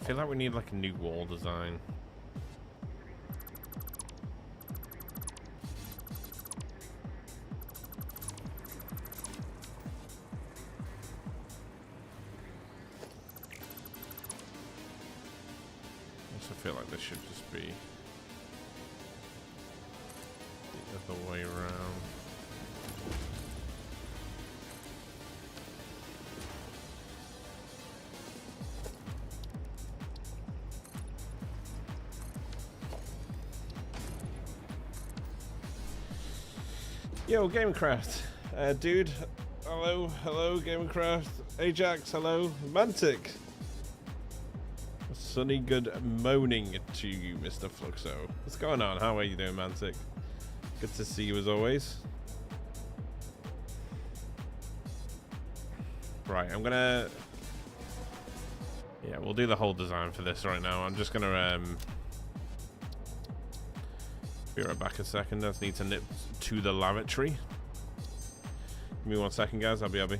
feel like we need like a new wall design. I feel like this should just be the other way around. Yo, Gamecraft, dude, hello, Gamecraft, Ajax, hello, Mantic. Sunny good moaning to you, Mr. Fluxo. What's going on? How are you doing, Mantic? Good to see you as always. Right, I'm gonna... Yeah, we'll do the whole design for this right now. I'm just gonna be right back a second. I just need to nip to the lavatory. Give me 1 second, guys. I'll be.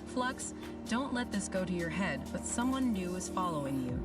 Flux, don't let this go to your head, but someone new is following you.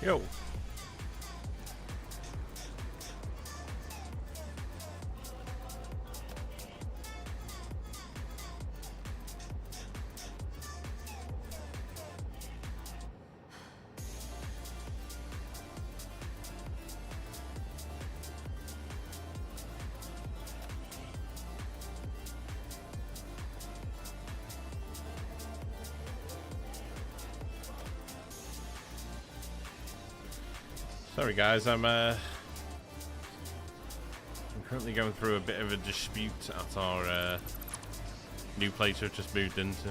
Yo. Sorry guys, I'm currently going through a bit of a dispute at our new place we've just moved into.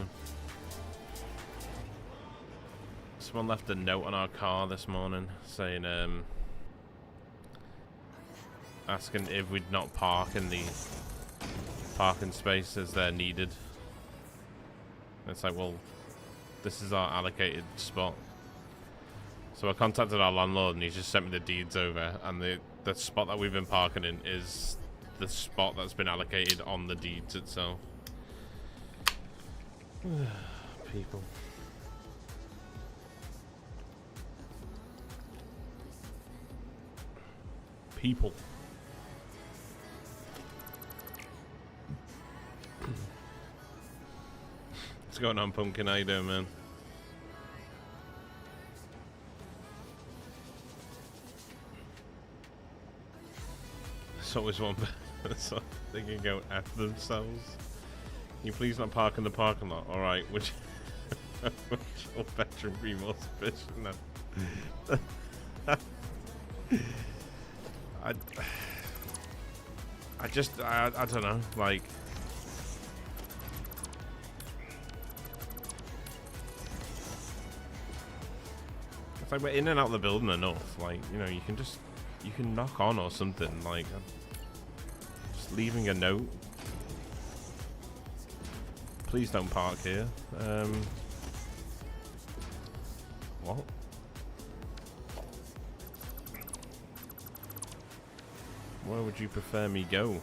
Someone left a note on our car this morning saying, asking if we'd not park in the parking spaces they're needed. It's like, well, this is our allocated spot. So I contacted our landlord and he's just sent me the deeds over, and the spot that we've been parking in is the spot that's been allocated on the deeds itself. People. People. What's going on, Pumpkin? How you doing, man? There's always one so they can go after themselves. Can you please not park in the parking lot? Alright, which your bedroom be more sufficient now? I don't know, like, it's like we're in and out of the building enough, like, you know, you can knock on or something, like, just leaving a note. Please don't park here. What? Where would you prefer me go,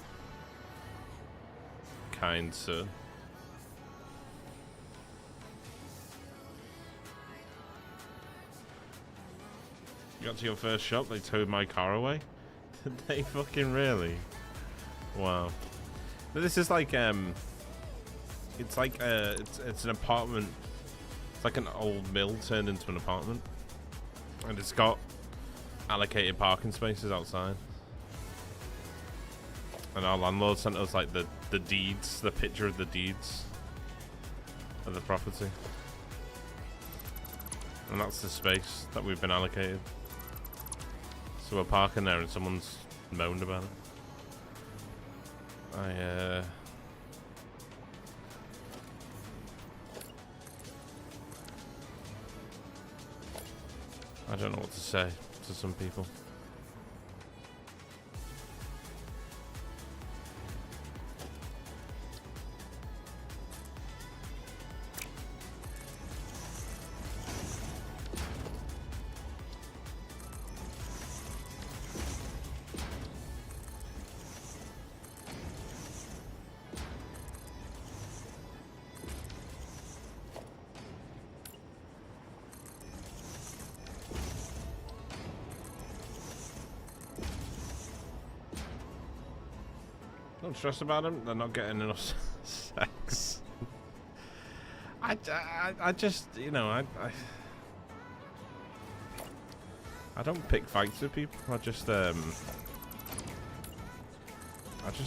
kind sir? You got to your first shop, they towed my car away? Did they fucking really? Wow. But this is like, it's like, it's an apartment. It's like an old mill turned into an apartment. And it's got allocated parking spaces outside. And our landlord sent us like the deeds, the picture of the deeds of the property. And that's the space that we've been allocated. So we're parking there and someone's moaned about it. I don't know what to say to some people. Don't stress about them. They're not getting enough sex. I just, you know, I don't pick fights with people. I just don't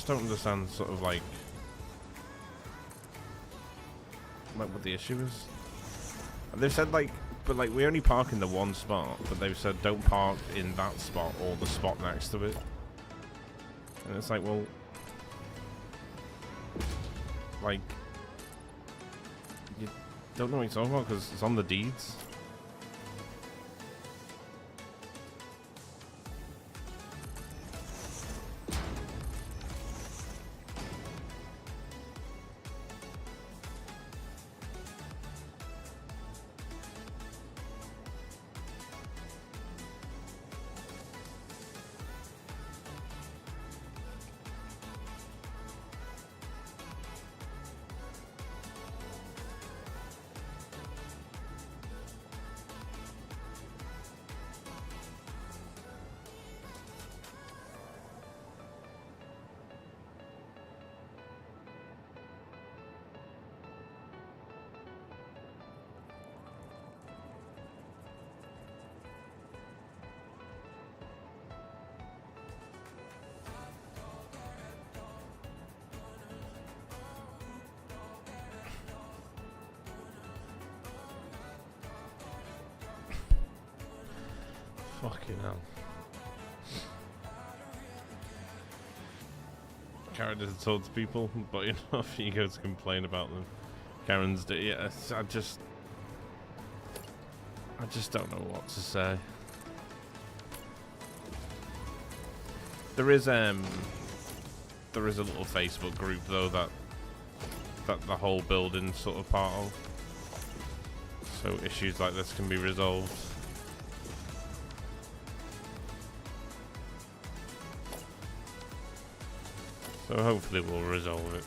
understand sort of like what the issue is. And they've said like, but like we only park in the one spot, but they've said don't park in that spot or the spot next to it. And it's like, well, like, you don't know what you're talking about because it's on the deeds. Fucking hell. Karen doesn't talk to people, but enough you go to complain about them. Karen's yeah, I just don't know what to say. There is a little Facebook group though that the whole building's sort of part of, so issues like this can be resolved. So hopefully we'll resolve it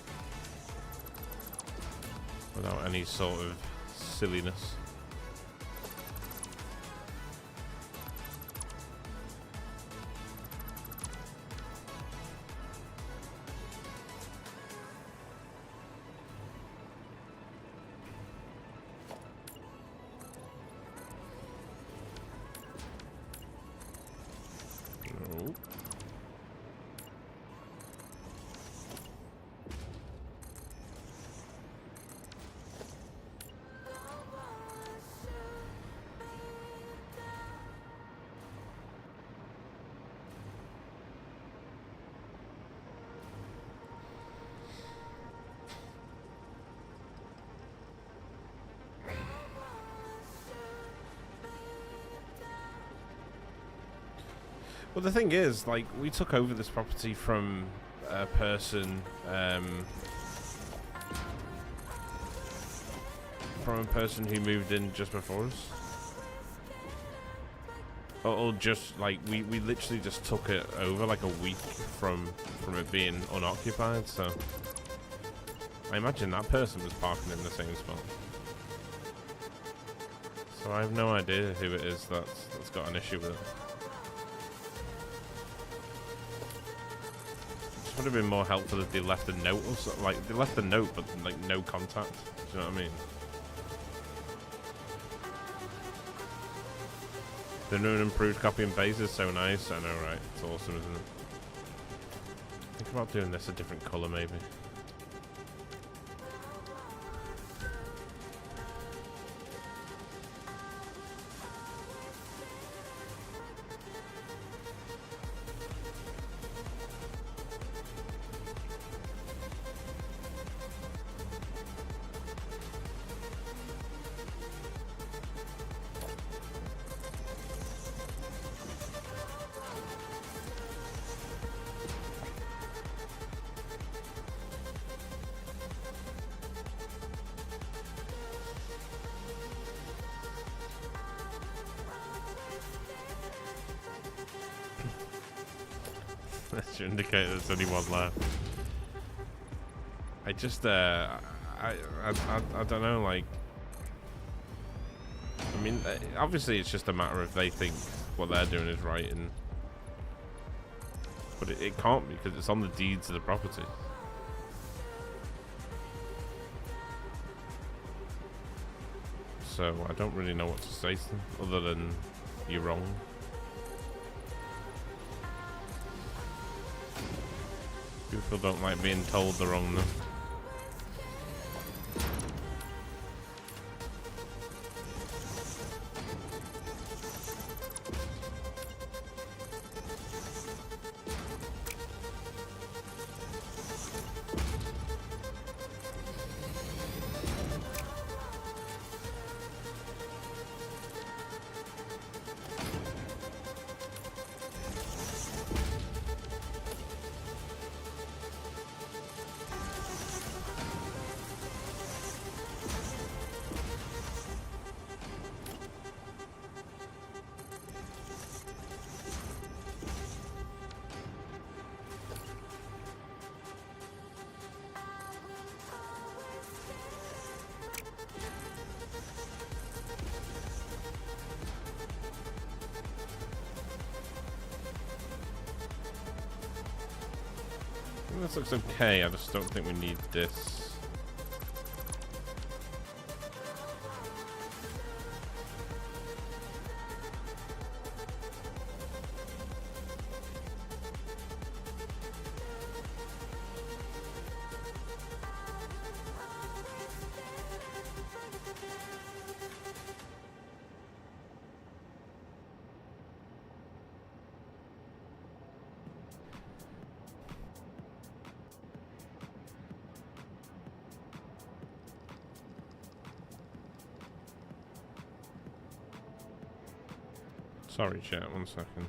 without any sort of silliness. No. Well, the thing is, like, we took over this property from a person, who moved in just before us. Or just, like, we literally just took it over, like, a week from it being unoccupied, so... I imagine that person was parking in the same spot. So I have no idea who it is that's got an issue with it. Would have been more helpful if they left a note or something. Like, they left a note, but like no contact. Do you know what I mean? The new and improved copy and paste is so nice. I know, right? It's awesome, isn't it? Think about doing this a different colour, maybe. That should indicate there's only one left. I just, I don't know, like... I mean, obviously it's just a matter of they think what they're doing is right, and... But it can't be, because it's on the deeds of the property. So, I don't really know what to say to them, other than, you're wrong. People don't like being told they're wrong though. This looks okay, I just don't think we need this. Sorry, chat. 1 second.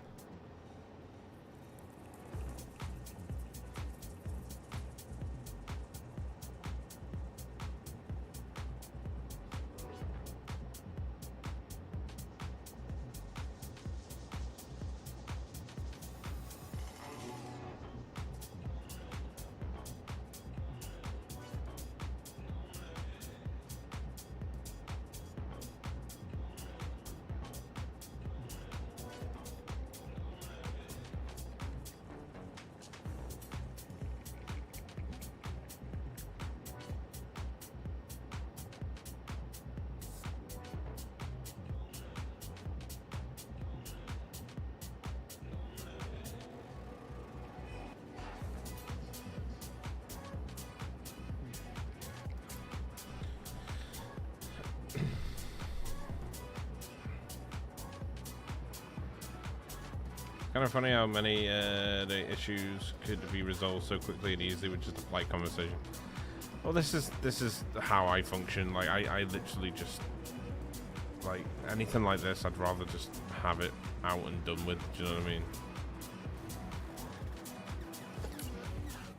Kind of funny how many the issues could be resolved so quickly and easily with just a polite conversation. Well, this is how I function. Like I literally just like anything like this. I'd rather just have it out and done with. Do you know what I mean?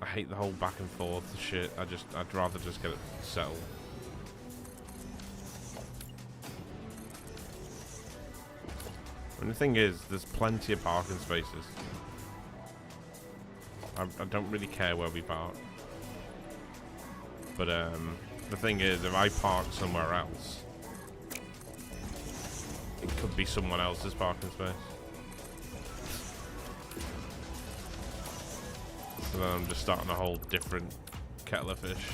I hate the whole back and forth shit. I'd rather just get it settled. And the thing is, there's plenty of parking spaces. I don't really care where we park. But the thing is, if I park somewhere else, it could be someone else's parking space. So then I'm just starting a whole different kettle of fish.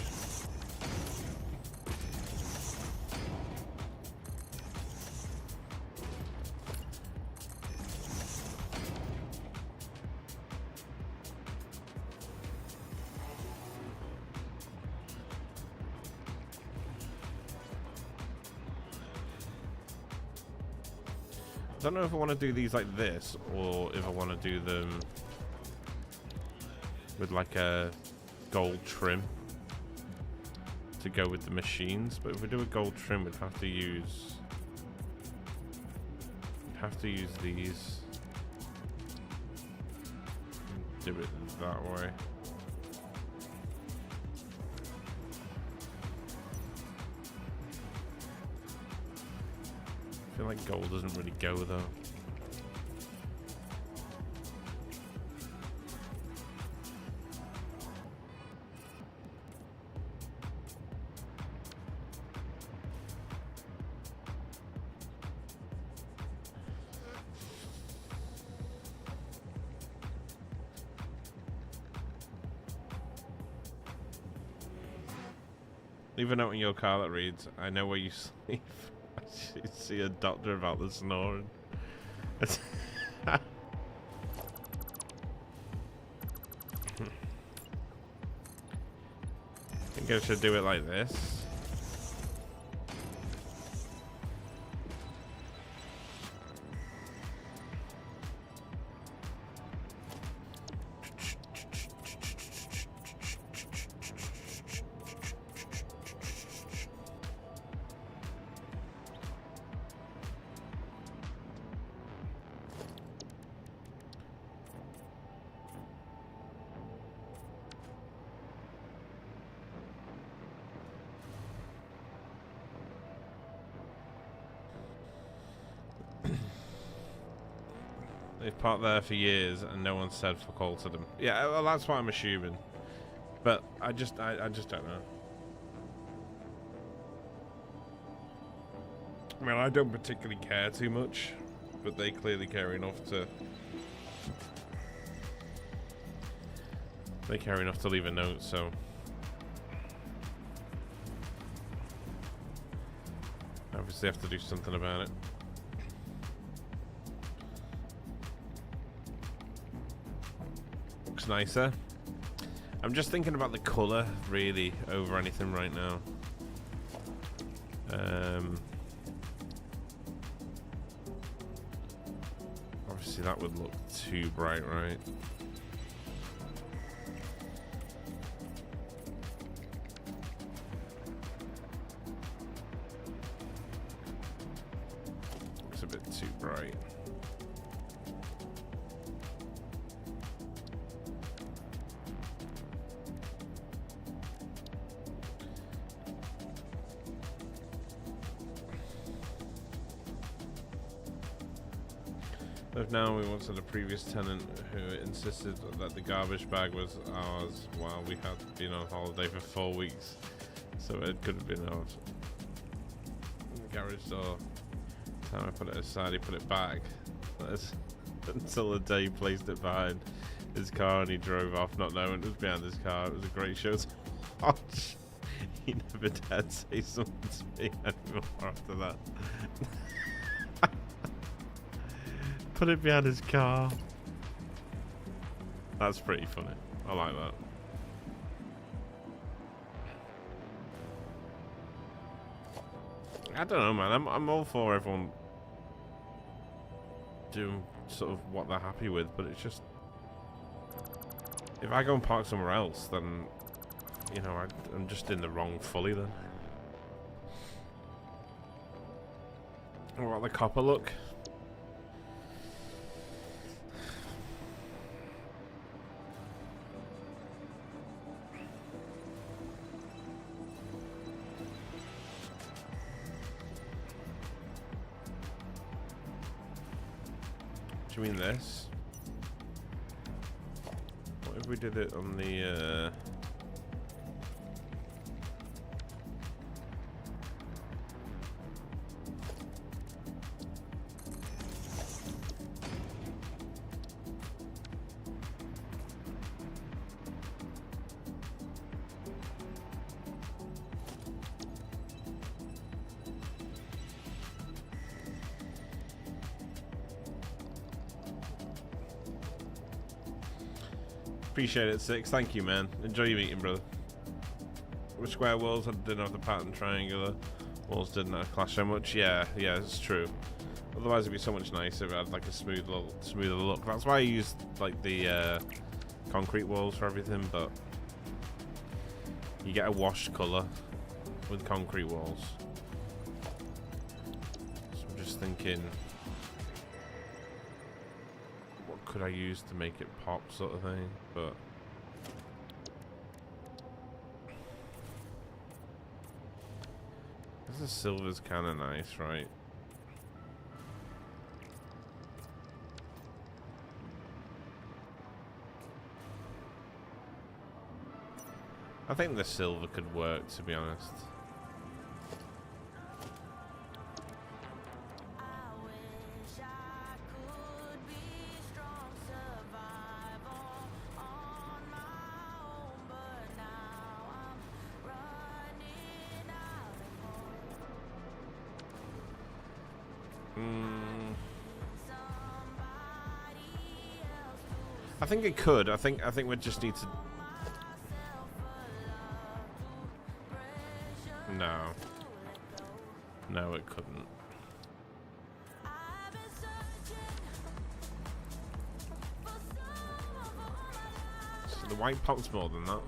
I don't know if I want to do these like this or if I want to do them with like a gold trim to go with the machines. But if we do a gold trim, we'd have to use these. Do it that way. I feel like gold doesn't really go though. Leave a note in your car that reads, "I know where you sleep." You see a doctor about the snoring. I think I should do it like this. They've parked there for years and no one said fuck all to them. Yeah, well, that's what I'm assuming. But I just don't know. I mean, I don't particularly care too much, but they clearly care enough to... They care enough to leave a note, so... Obviously have to do something about it. Looks nicer. I'm just thinking about the colour, really, over anything right now. Obviously that would look too bright, right? Looks a bit too bright. If now we wanted a previous tenant who insisted that the garbage bag was ours while we had been on holiday for 4 weeks, so it could have been ours. Garage door. Time I put it aside, he put it back. Until the day he placed it behind his car and he drove off, not knowing it was behind his car. It was a great show to watch. He never dared say something to me anymore after that. Put it behind his car. That's pretty funny. I like that. I don't know, man. I'm all for everyone doing sort of what they're happy with, but it's just, if I go and park somewhere else, then, you know, I'm just in the wrong fully then. What about the copper look? Do you mean this? What if we did it on the Appreciate it, Six. Thank you, man. Enjoy your meeting, brother. With square walls, I didn't have the pattern triangular. Walls didn't have clash so much. Yeah, it's true. Otherwise, it'd be so much nicer if it had like a smoother look. That's why I used like the concrete walls for everything, but you get a washed colour with concrete walls. So I'm just thinking, what could I use to make it pop, sort of thing, but the silver's kind of nice, right? I think the silver could work, to be honest. I think it could. I think we just need to. No, it couldn't. So the white pops more than that.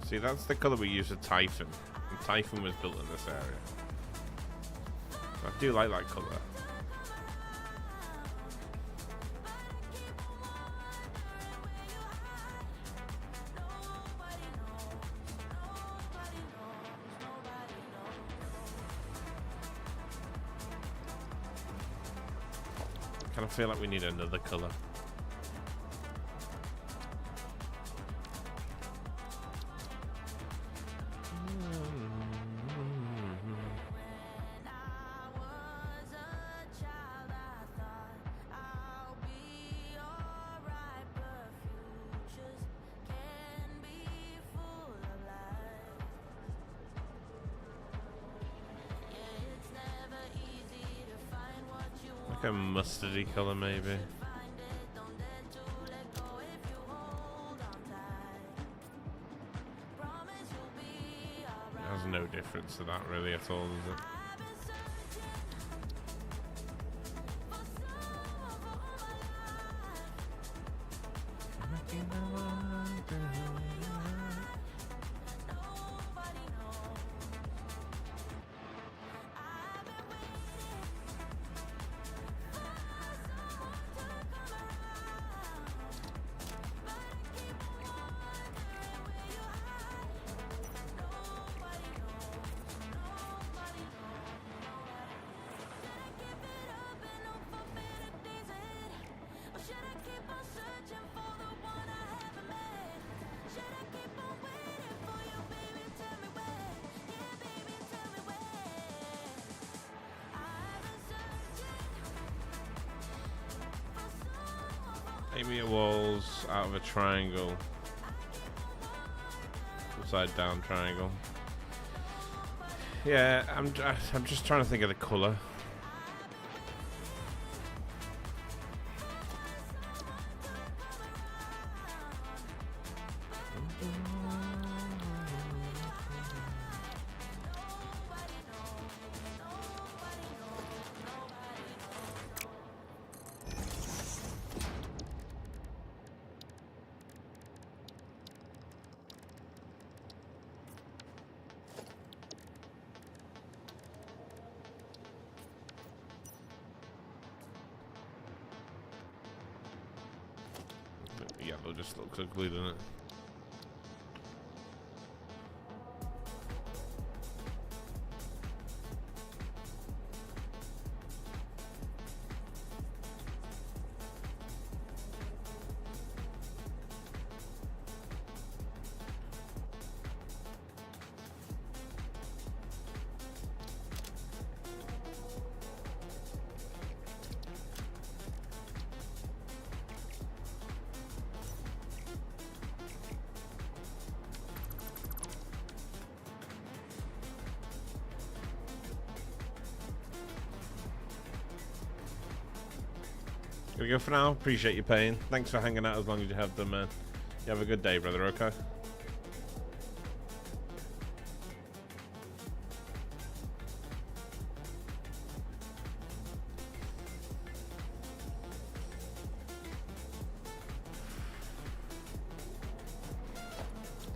See, that's the colour we use for Typhon. And Typhon was built in this area. I do like that colour. I kind of feel like we need another colour. Like a mustardy colour, maybe. There's no difference to that really at all, is it? 8-meter walls out of a triangle. Upside down triangle. Yeah, I'm just trying to think of the colour. Yellow just looks ugly, doesn't it? Gonna go for now. Appreciate you paying. Thanks for hanging out as long as you have done, man. You have a good day, brother, okay?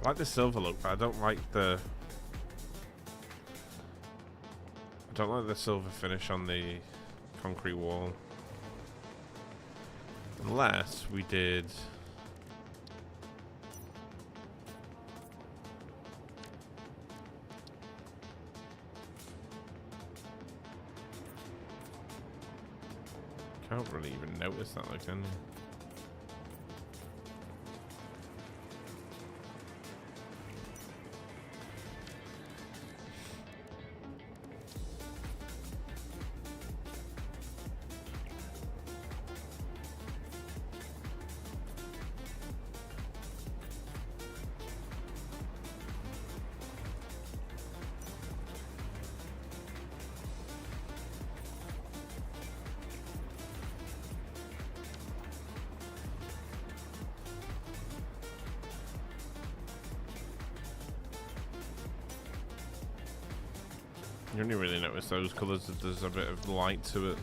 I like the silver look, but I don't like the silver finish on the concrete wall. Unless we did... Can't really even notice that, like, can you? You only really notice those colours if there's a bit of light to it.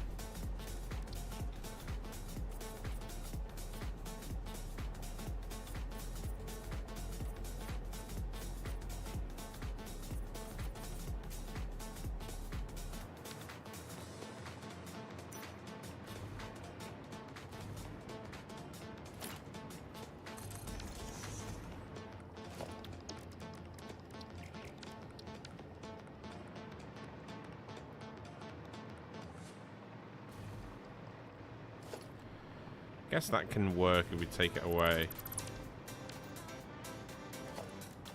Guess that can work if we take it away.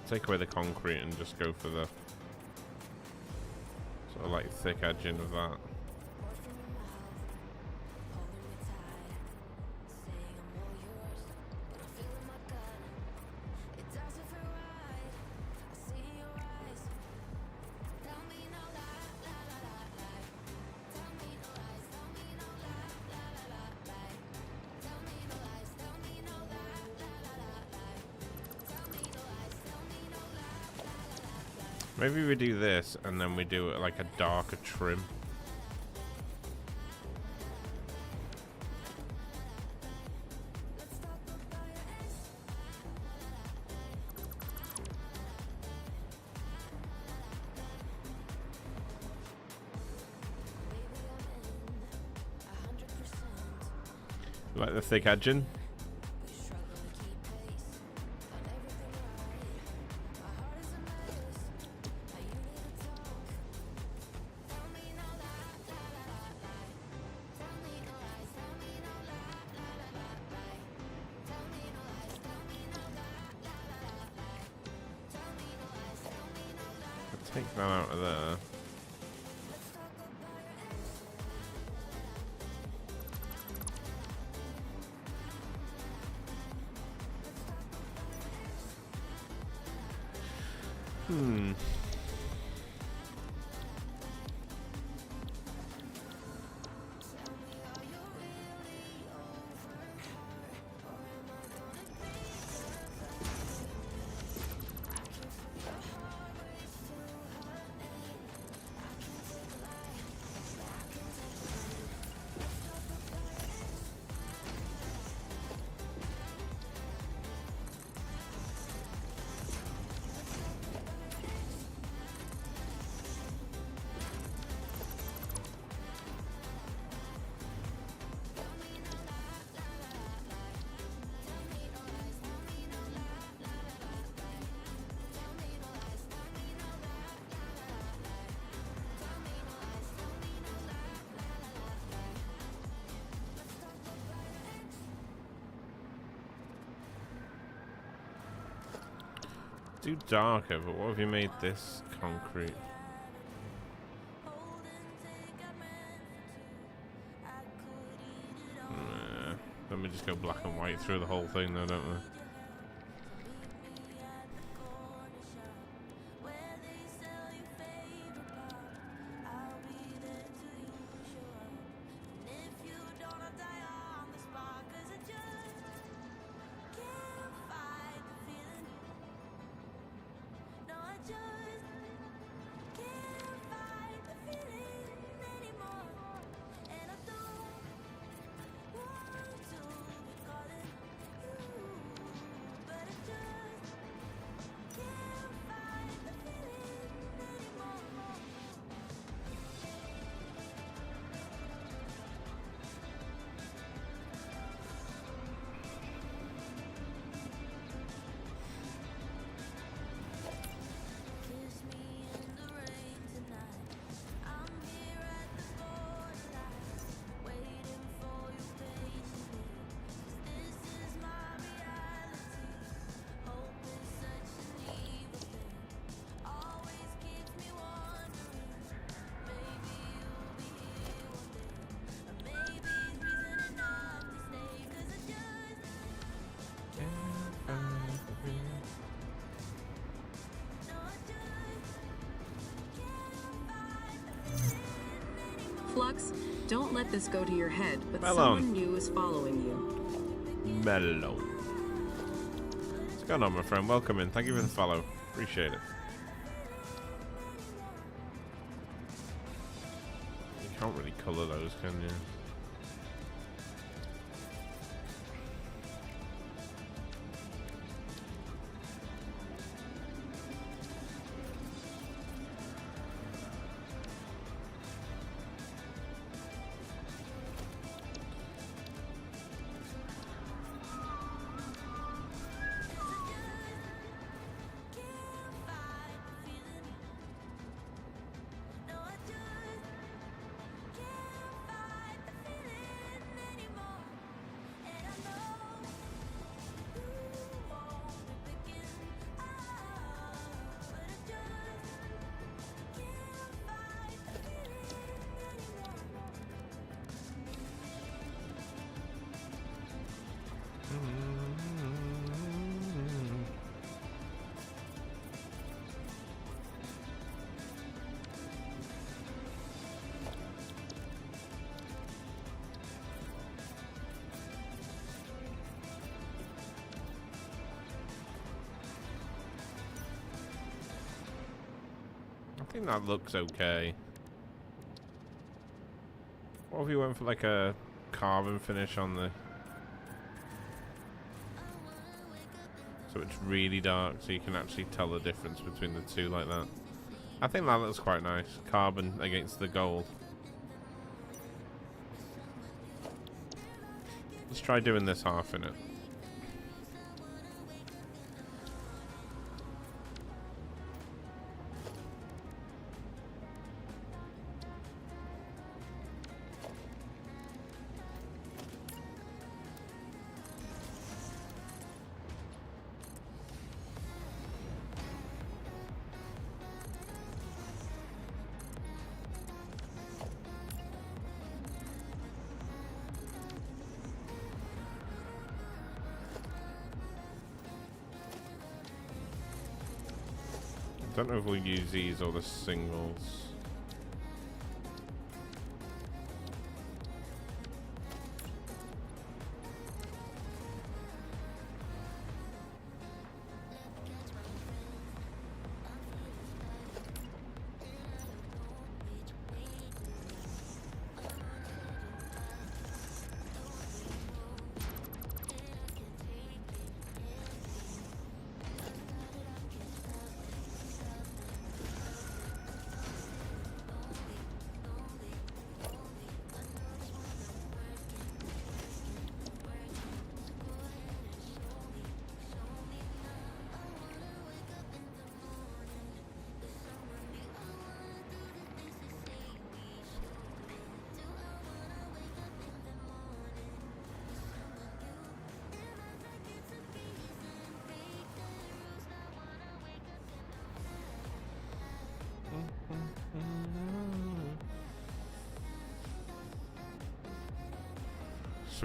Take away the concrete and just go for the sort of like thick edging of that. Maybe we do this and then we do it like a darker trim. Like the thick edging. Take that out of there. Hmm. Do darker, but what have you made this concrete? Nah, let me just go black and white through the whole thing though, don't we? Flux, don't let this go to your head, but Melon. someone new is following you. Mellow. What's going on, my friend? Welcome in. Thank you for the follow. Appreciate it. You can't really colour those, can you? I think that looks okay. What if you went for like a carbon finish on the... So it's really dark so you can actually tell the difference between the two like that. I think that looks quite nice. Carbon against the gold. Let's try doing this half in it. Don't know if we'll use these or the singles.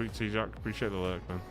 Sweet tea, Jack. Appreciate the lurk, man.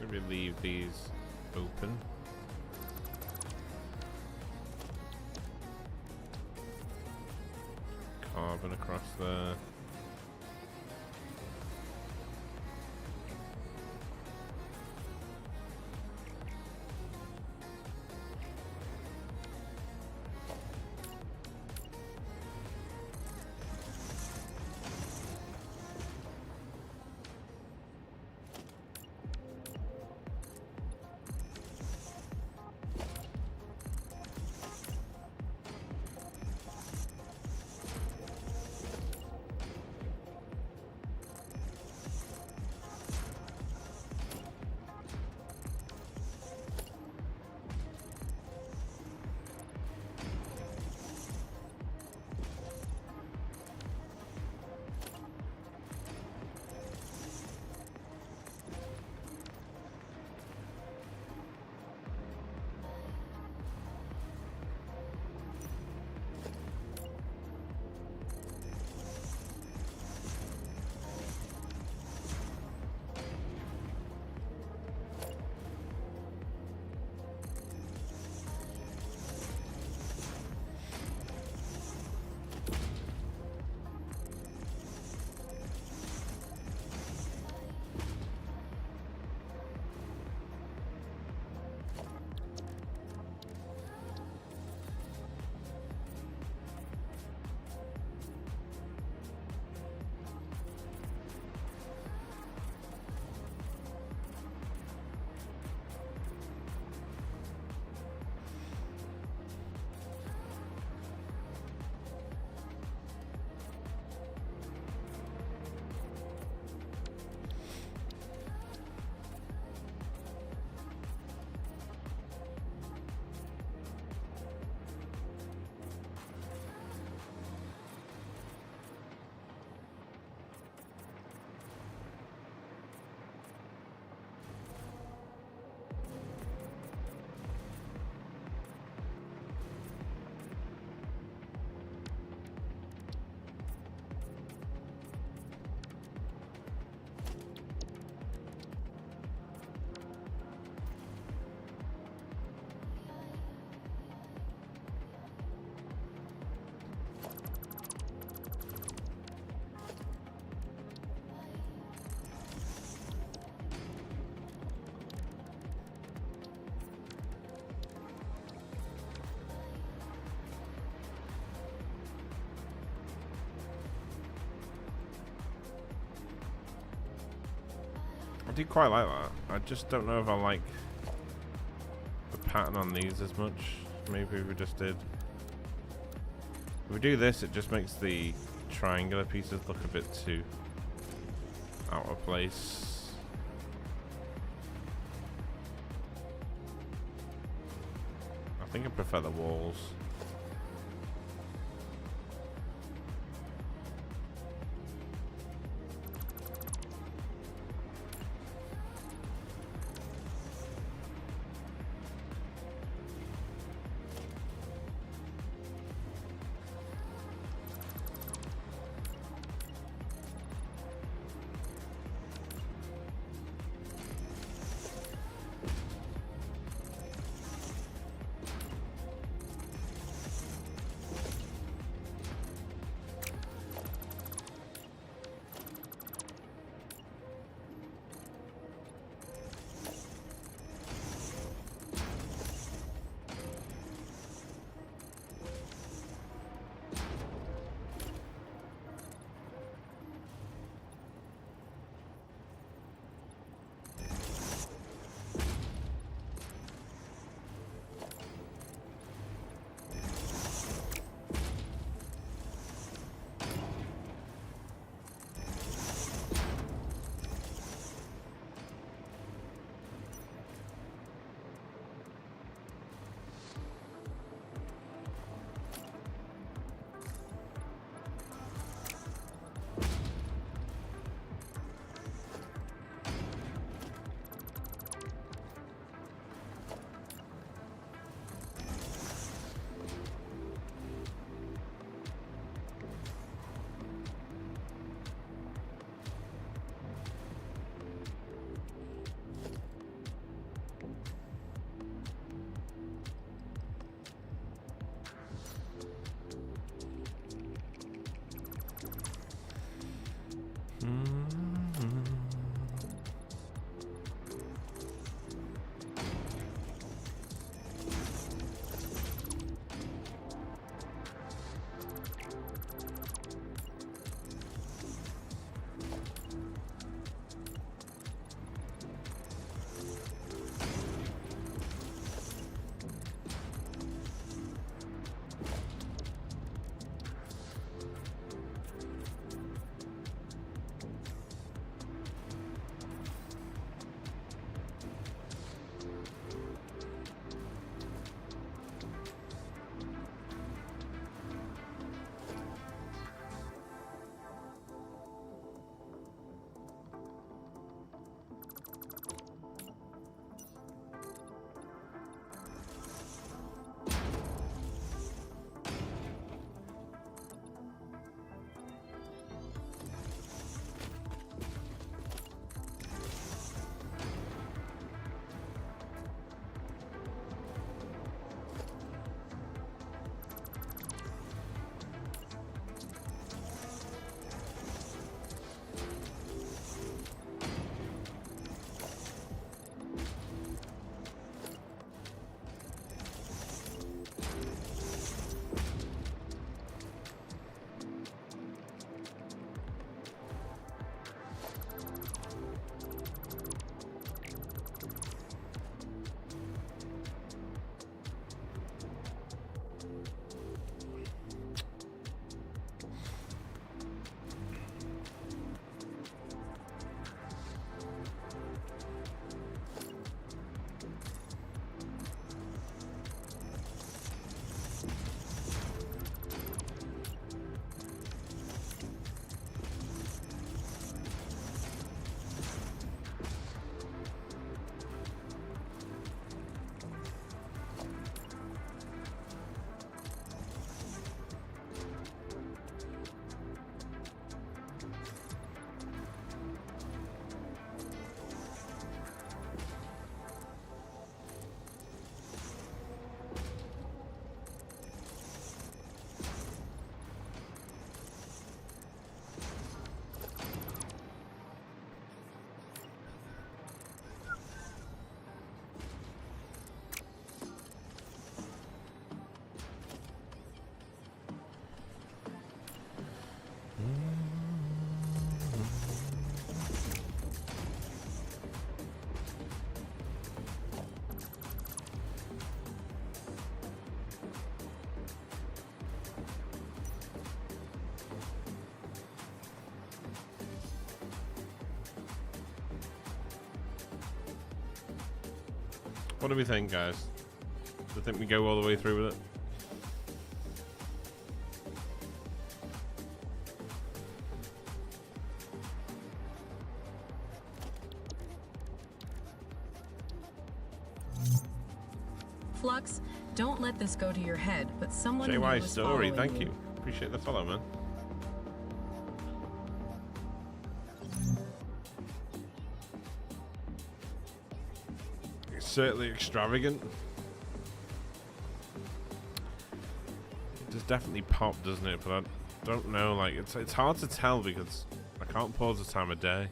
Maybe leave these open. Carbon across there. I do quite like that. I just don't know if I like the pattern on these as much. Maybe we just did. If we do this, it just makes the triangular pieces look a bit too out of place. I think I prefer the walls. What do we think, guys? Do you think we go all the way through with it? Flux, don't let this go to your head, but someone new JY is Story, following thank you. Appreciate the follow, man. It's certainly extravagant. It does definitely pop, doesn't it? But I don't know, like, it's hard to tell because I can't pause the time of day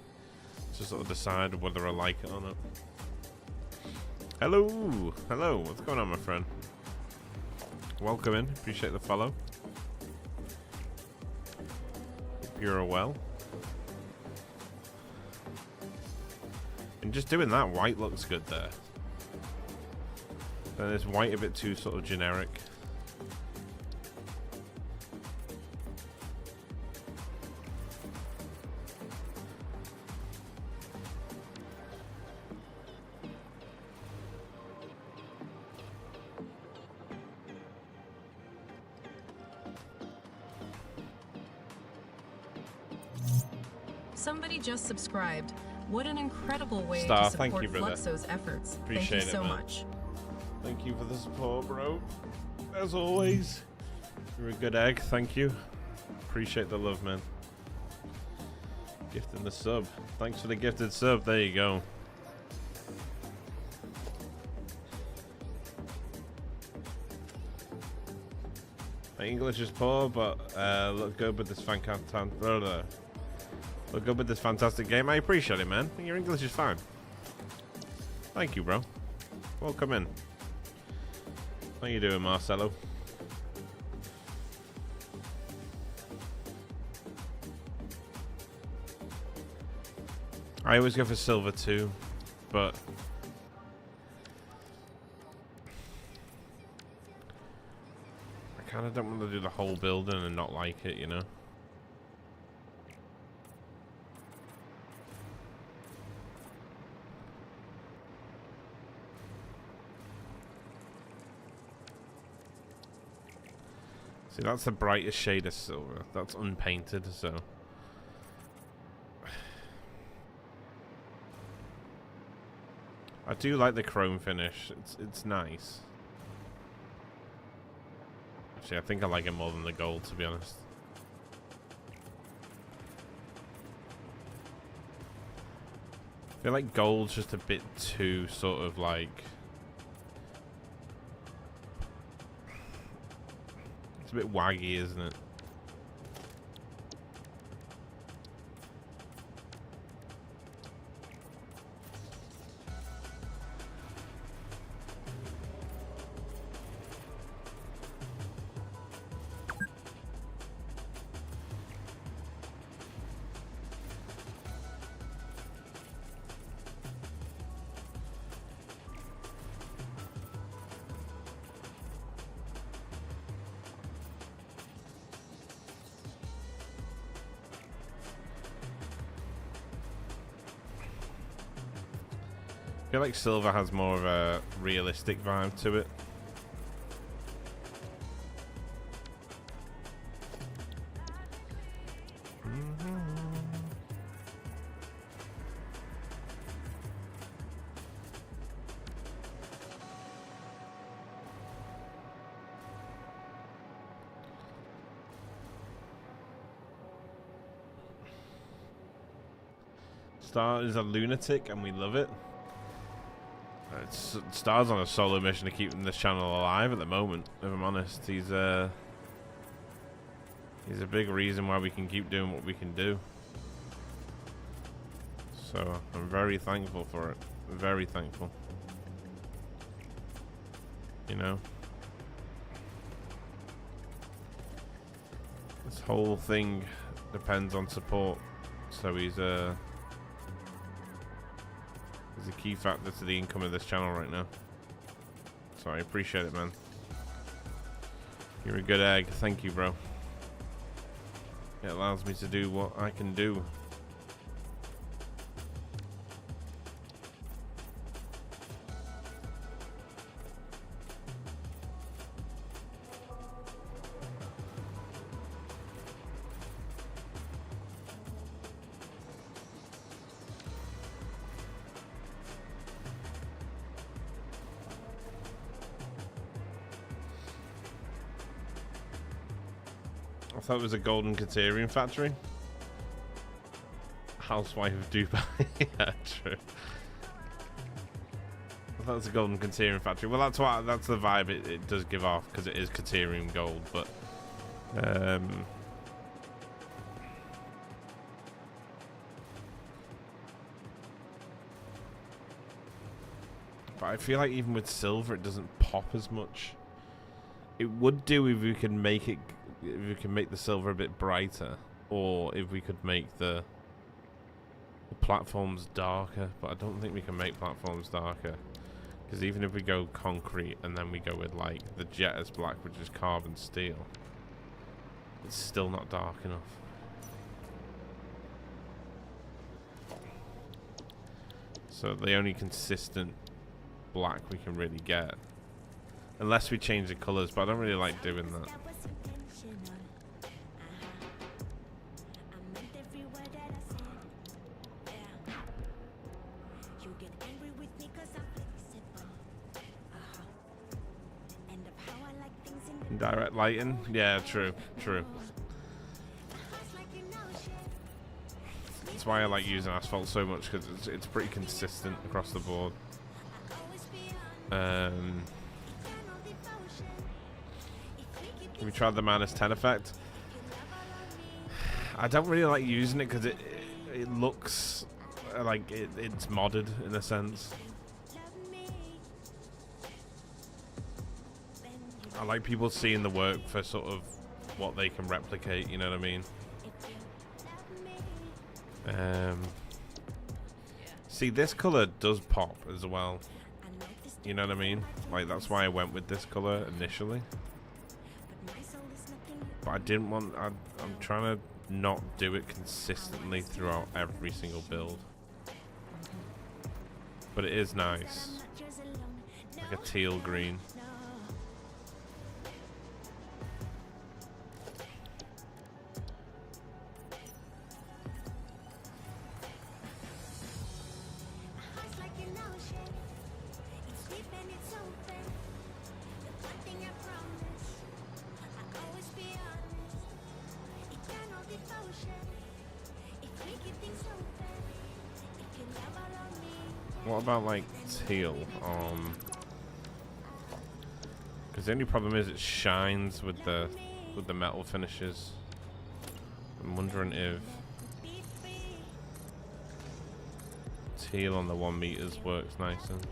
to sort of decide whether I like it or not. Hello! Hello, what's going on, my friend? Welcome in, appreciate the follow. Hope you're well. And just doing that, white looks good there. Then is white a bit too sort of generic? Somebody just subscribed. What an incredible way Star, to thank support you, brother. Fluxo's efforts. Appreciate Thank you it, so man. much. Thank you for the support, bro. As always. You're a good egg, thank you. Appreciate the love, man. Gifting the sub. Thanks for the gifted sub, there you go. My English is poor, but look good with this look good with this fantastic game. I appreciate it, man. Your English is fine. Thank you, bro. Welcome in. How you doing, Marcelo? I always go for silver too, but I kind of don't want to do the whole building and not like it, you know? See, that's the brightest shade of silver. That's unpainted, so... I do like the chrome finish. It's nice. Actually, I think I like it more than the gold, to be honest. I feel like gold's just a bit too sort of like... It's a bit waggy, isn't it? I feel like silver has more of a realistic vibe to it. Star is a lunatic and we love it. Star's on a solo mission to keep this channel alive at the moment, if I'm honest. He's a big reason why we can keep doing what we can do. So I'm very thankful for it. Very thankful. You know? This whole thing depends on support. So he's a key factor to the income of this channel right now. So I appreciate it, man. You're a good egg. Thank you, bro. It allows me to do what I can do. I thought it was a golden Caterian factory. Housewife of Dubai. Yeah, true. I thought it was a golden Caterian factory. Well, that's the vibe it does give off, because it is Caterian gold, but but I feel like even with silver it doesn't pop as much. It would do if we can make the silver a bit brighter, or if we could make the platforms darker, but I don't think we can make platforms darker, because even if we go concrete and then we go with like the Jettas black, which is carbon steel, it's still not dark enough. So the only consistent black we can really get, unless we change the colours, but I don't really like doing that. Direct lighting? Yeah, true. That's why I like using asphalt so much, because it's pretty consistent across the board. We tried the -10 effect. I don't really like using it because it looks like it's modded in a sense. I like people seeing the work for sort of what they can replicate, you know what I mean? See, this colour does pop as well. You know what I mean? Like, that's why I went with this colour initially. But I didn't want... I'm trying to not do it consistently throughout every single build. But it is nice. Like a teal green. What about like teal? Because the only problem is it shines with the metal finishes. I'm wondering if teal on the 1 meters works nice and.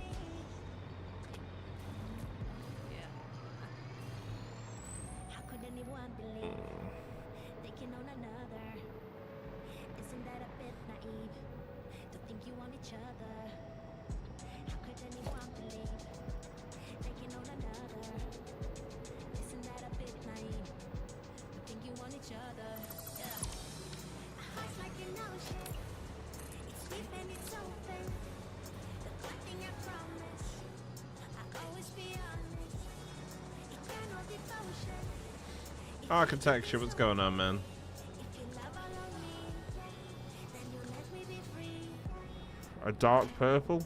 Architecture, what's going on, man? A dark purple?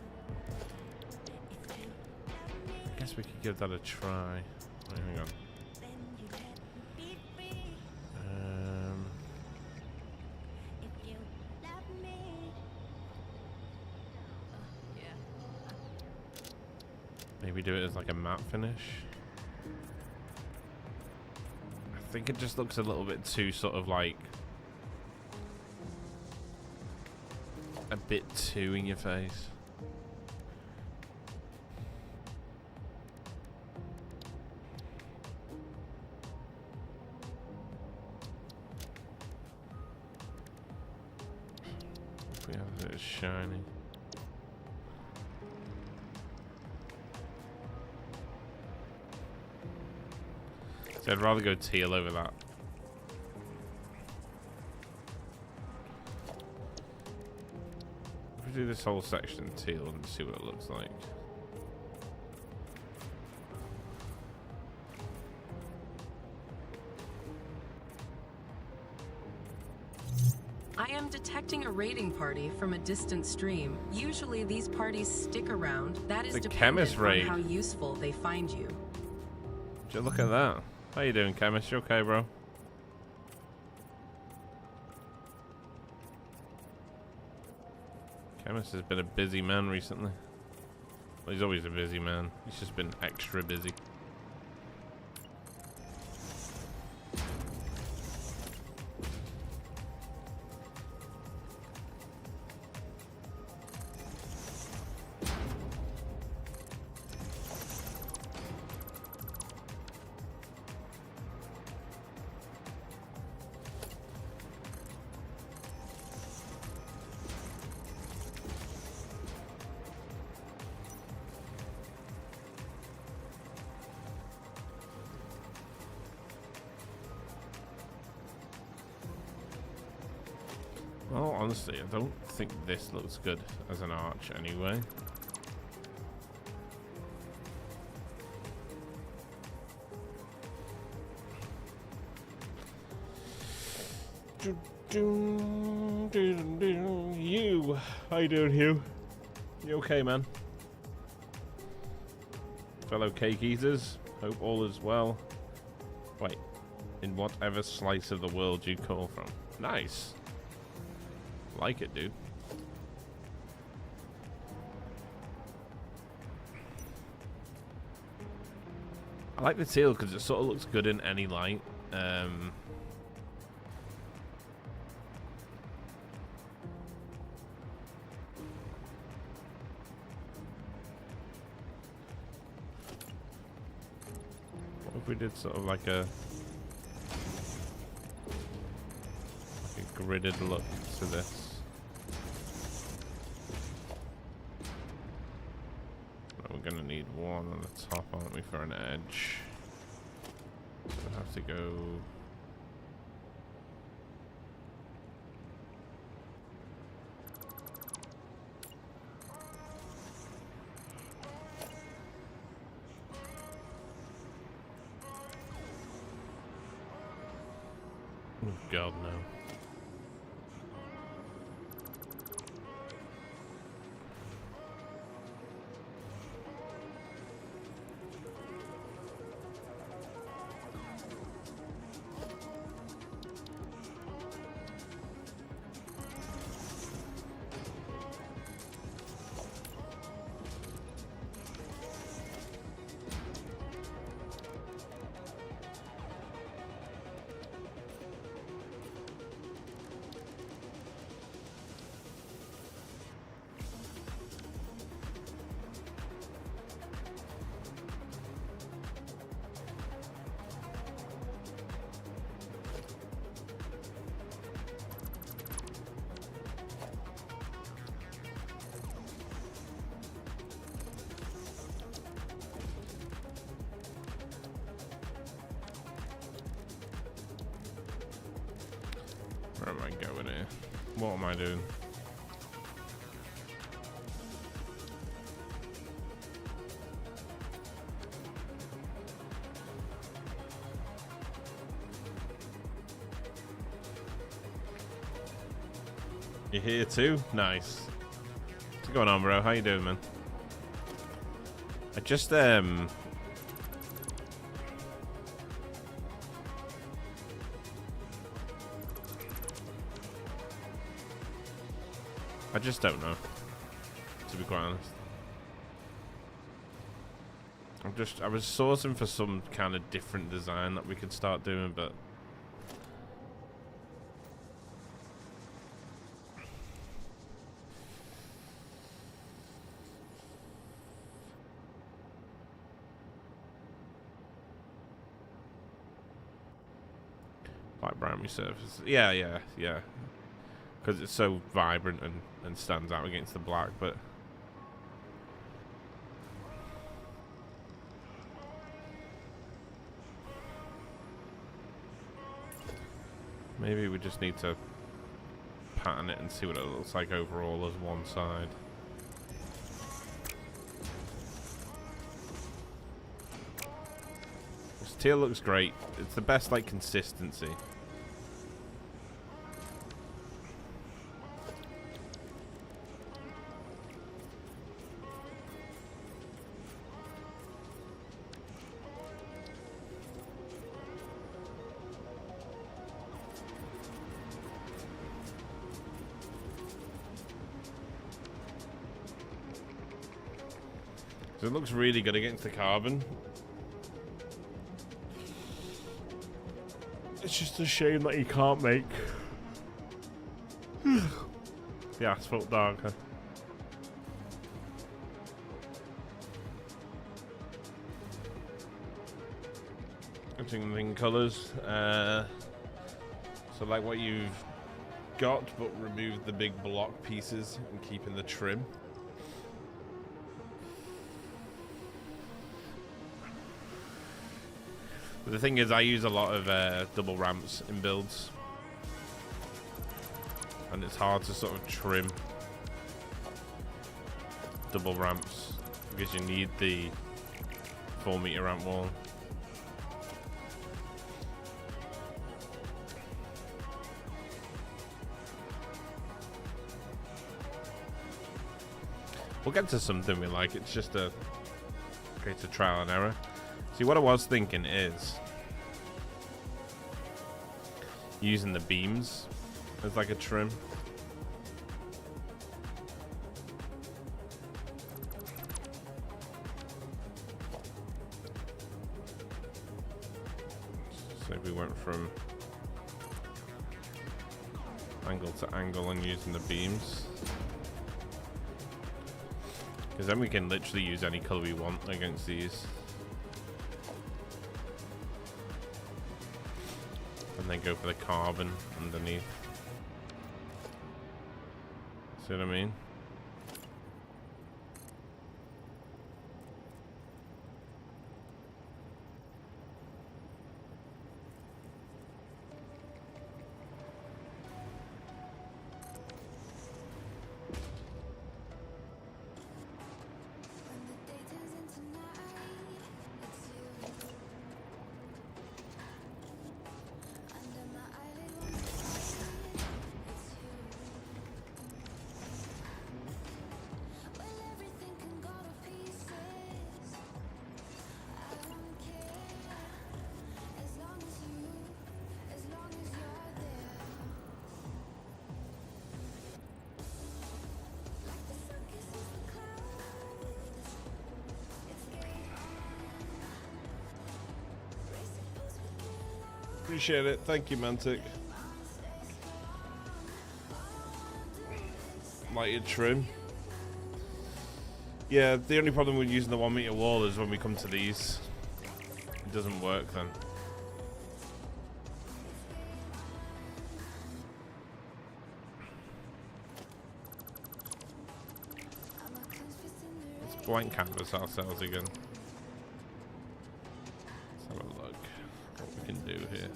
I guess we could give that a try. Wait, hang on. Maybe do it as like a matte finish. I think it just looks a little bit too sort of like a bit too in your face. If we have a bit of shiny. So I'd rather go teal over that. If we do this whole section in teal and see what it looks like. I am detecting a raiding party from a distant stream. Usually these parties stick around. That is The chemist dependent on raid. how useful they find you. Just look at that. How you doing, chemist? You okay, bro? Chemist has been a busy man recently. Well, he's always a busy man. He's just been extra busy. Well, honestly, I don't think this looks good as an arch anyway. You, how you doing, Hugh? You okay, man? Fellow cake eaters, hope all is well. Wait, in whatever slice of the world you call from. Nice. Like it, dude. I like the teal because it sort of looks good in any light. What if we did sort of like a gridded look to this? We're gonna need one on the top, aren't we, for an edge? So we'll have to go. Oh, God, no. Where am I going here? What am I doing? You here too? Nice. What's going on, bro? How you doing, man? I just don't know, to be quite honest. I was sourcing for some kind of different design that we could start doing, but like primary surface. Yeah. Because it's so vibrant and stands out against the black, but maybe we just need to pattern it and see what it looks like overall as one side. This teal looks great. It's the best, like, consistency. So it looks really good against the carbon. It's just a shame that you can't make the asphalt darker. Changing colours. So like what you've got, but remove the big block pieces and keeping the trim. But the thing is, I use a lot of double ramps in builds, and it's hard to sort of trim double ramps because you need the 4-meter ramp wall. We'll get to something we like. It's just a case of trial and error. See, what I was thinking is using the beams as like a trim. So if we went from angle to angle and using the beams. Because then we can literally use any color we want against these. And then go for the carbon underneath. See what I mean? Appreciate it. Thank you, Mantic. Lighted trim. Yeah, the only problem with using the 1-meter wall is when we come to these, it doesn't work then. Let's blank canvas ourselves again. Let's have a look what we can do here.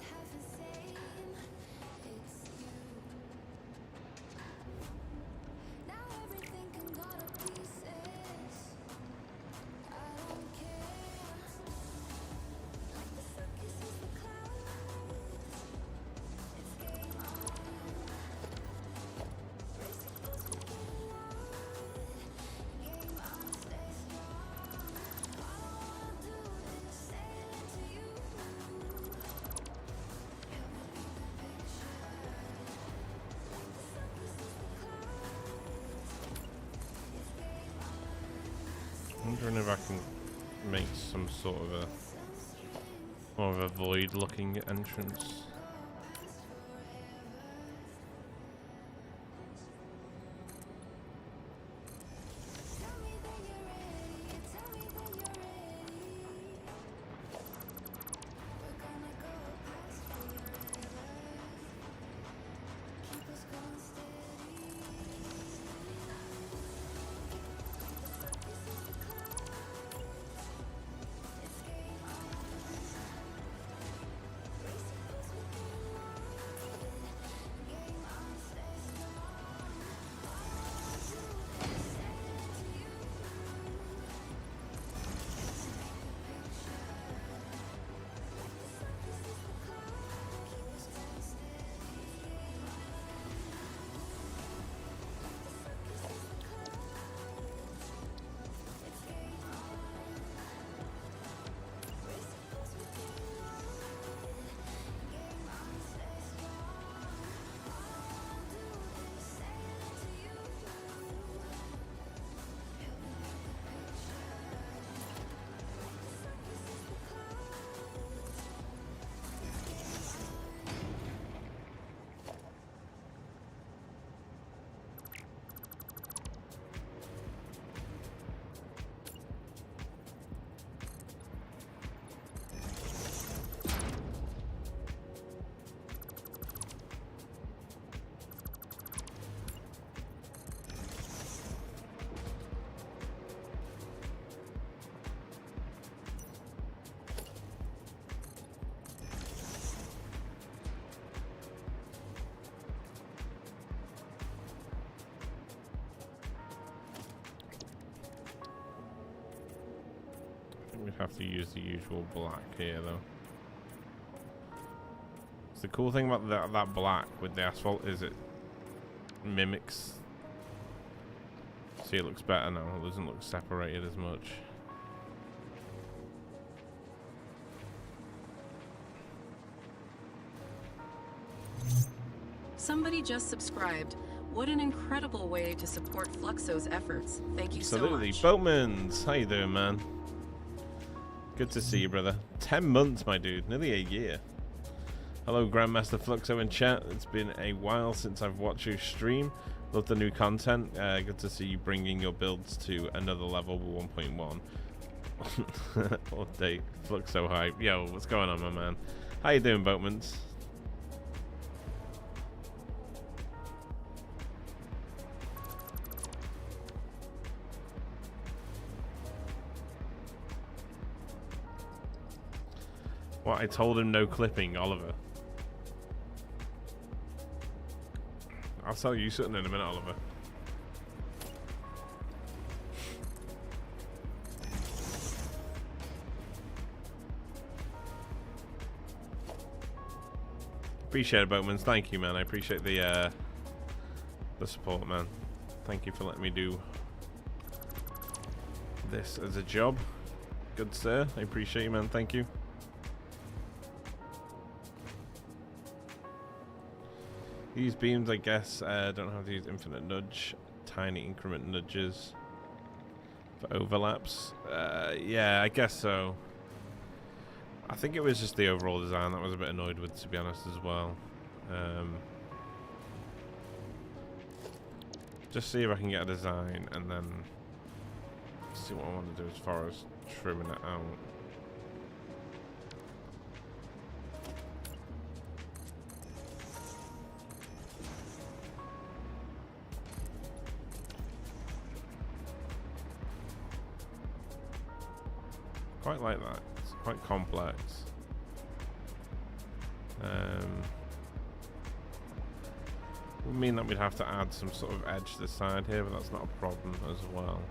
Wondering if I can make some sort of a more of a void looking entrance. we'd have to use the usual black here, though. So the cool thing about that black with the asphalt is it mimics. See, it looks better now. It doesn't look separated as much. Somebody just subscribed. What an incredible way to support Fluxo's efforts. Thank you Absolutely. so much. Boatmans, how you doing, man? Good to see you, brother. 10 months, my dude. Nearly a year. Hello, Grandmaster Fluxo in chat. It's been a while since I've watched you stream. Love the new content. Good to see you bringing your builds to another level with 1.1. Update. Fluxo hype. Yo, what's going on, my man? How you doing, Boatmans? What, I told him no clipping, Oliver. I'll tell you something in a minute, Oliver. Appreciate it, Boatmans. Thank you, man. I appreciate the support, man. Thank you for letting me do this as a job. Good, sir. I appreciate you, man. Thank you. These beams, I guess, don't have to use infinite nudge. Tiny increment nudges for overlaps. Yeah, I guess so. I think it was just the overall design that I was a bit annoyed with, to be honest, as well. Just see if I can get a design and then see what I want to do as far as trimming it out. Quite like that. It's quite complex. Would mean that we'd have to add some sort of edge to the side here, but that's not a problem as well.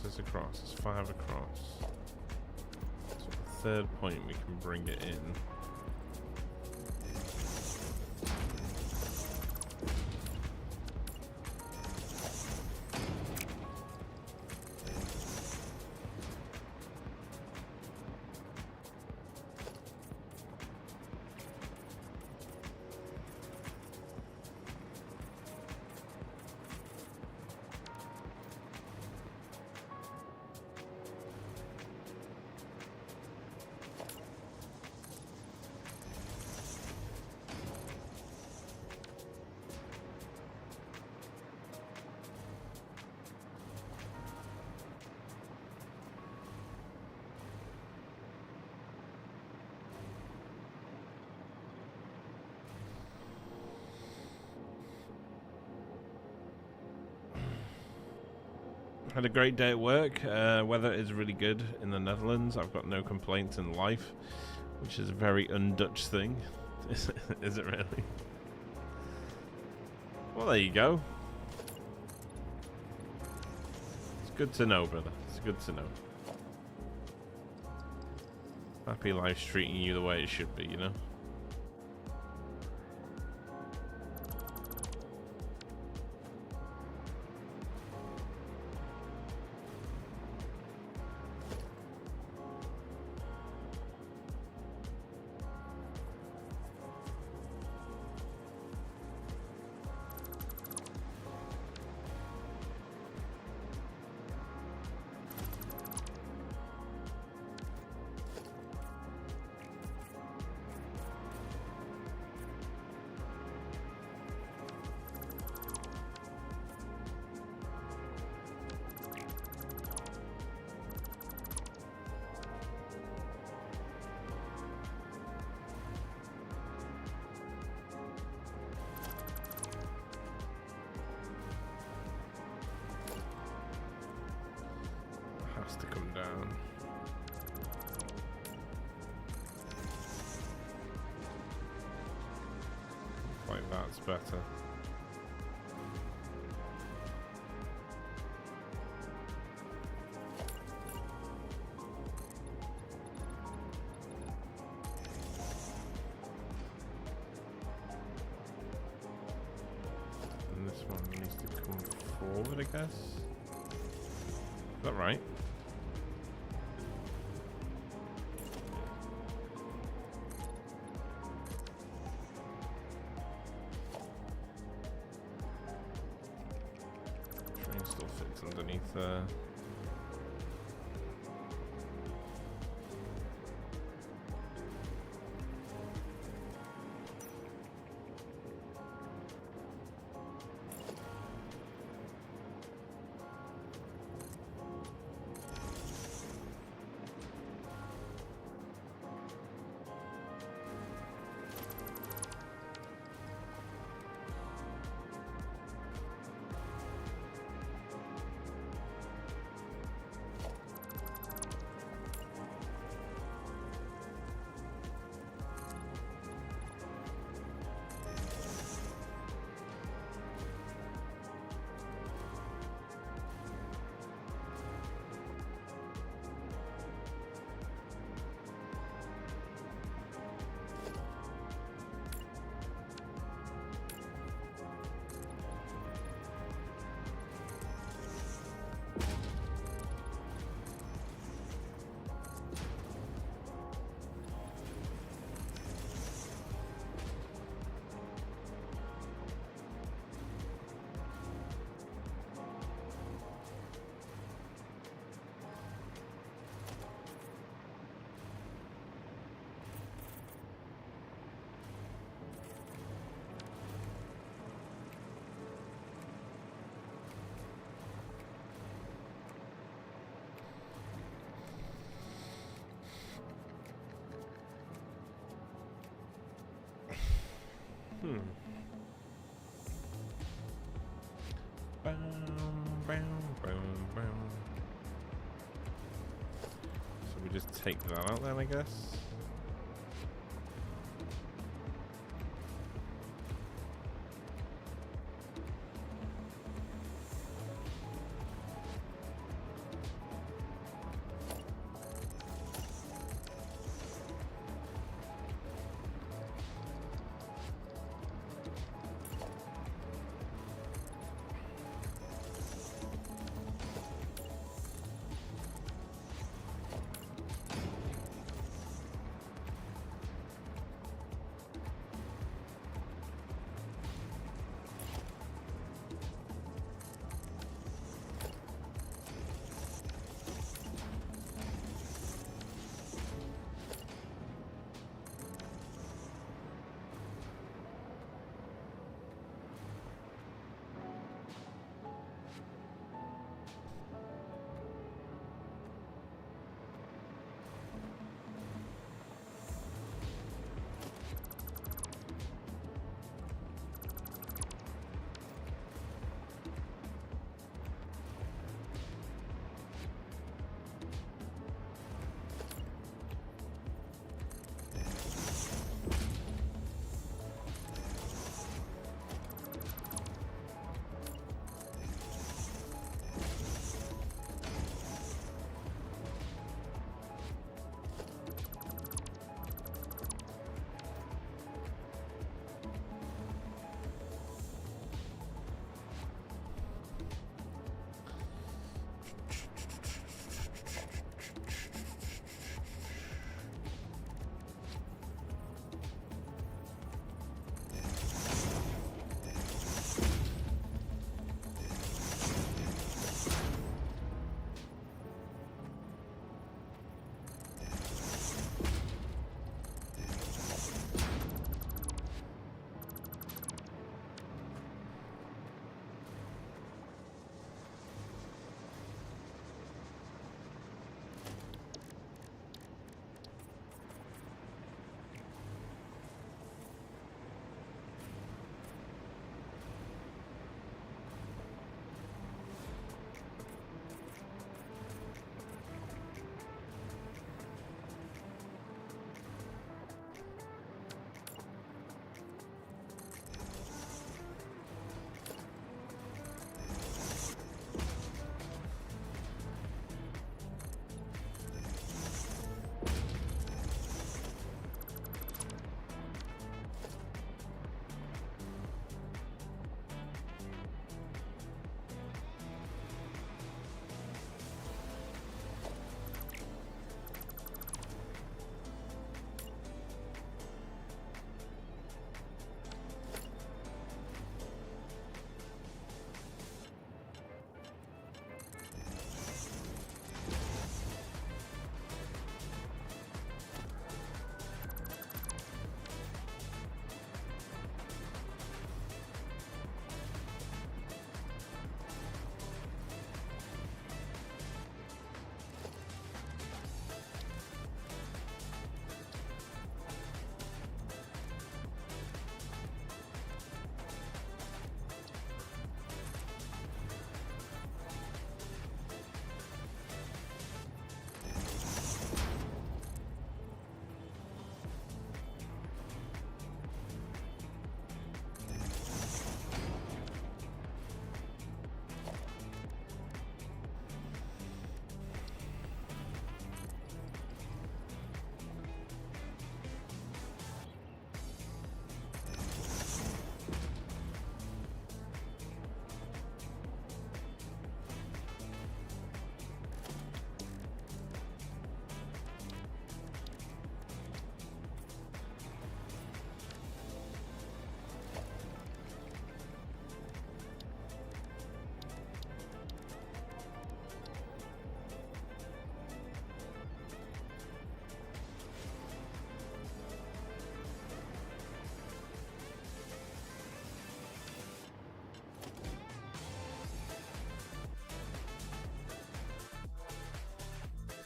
This across, it's 5 across. So at the third point we can bring it in. Had a great day at work. Weather is really good in the Netherlands. I've got no complaints in life, which is a very un-Dutch thing. Is it really? Well, there you go. It's good to know, brother. It's good to know. Happy life's treating you the way it should be, you know? needs to come down. Like that's better. And this one needs to come forward, I guess. Is that right? Train still fits underneath there. So we just take that out then, I guess.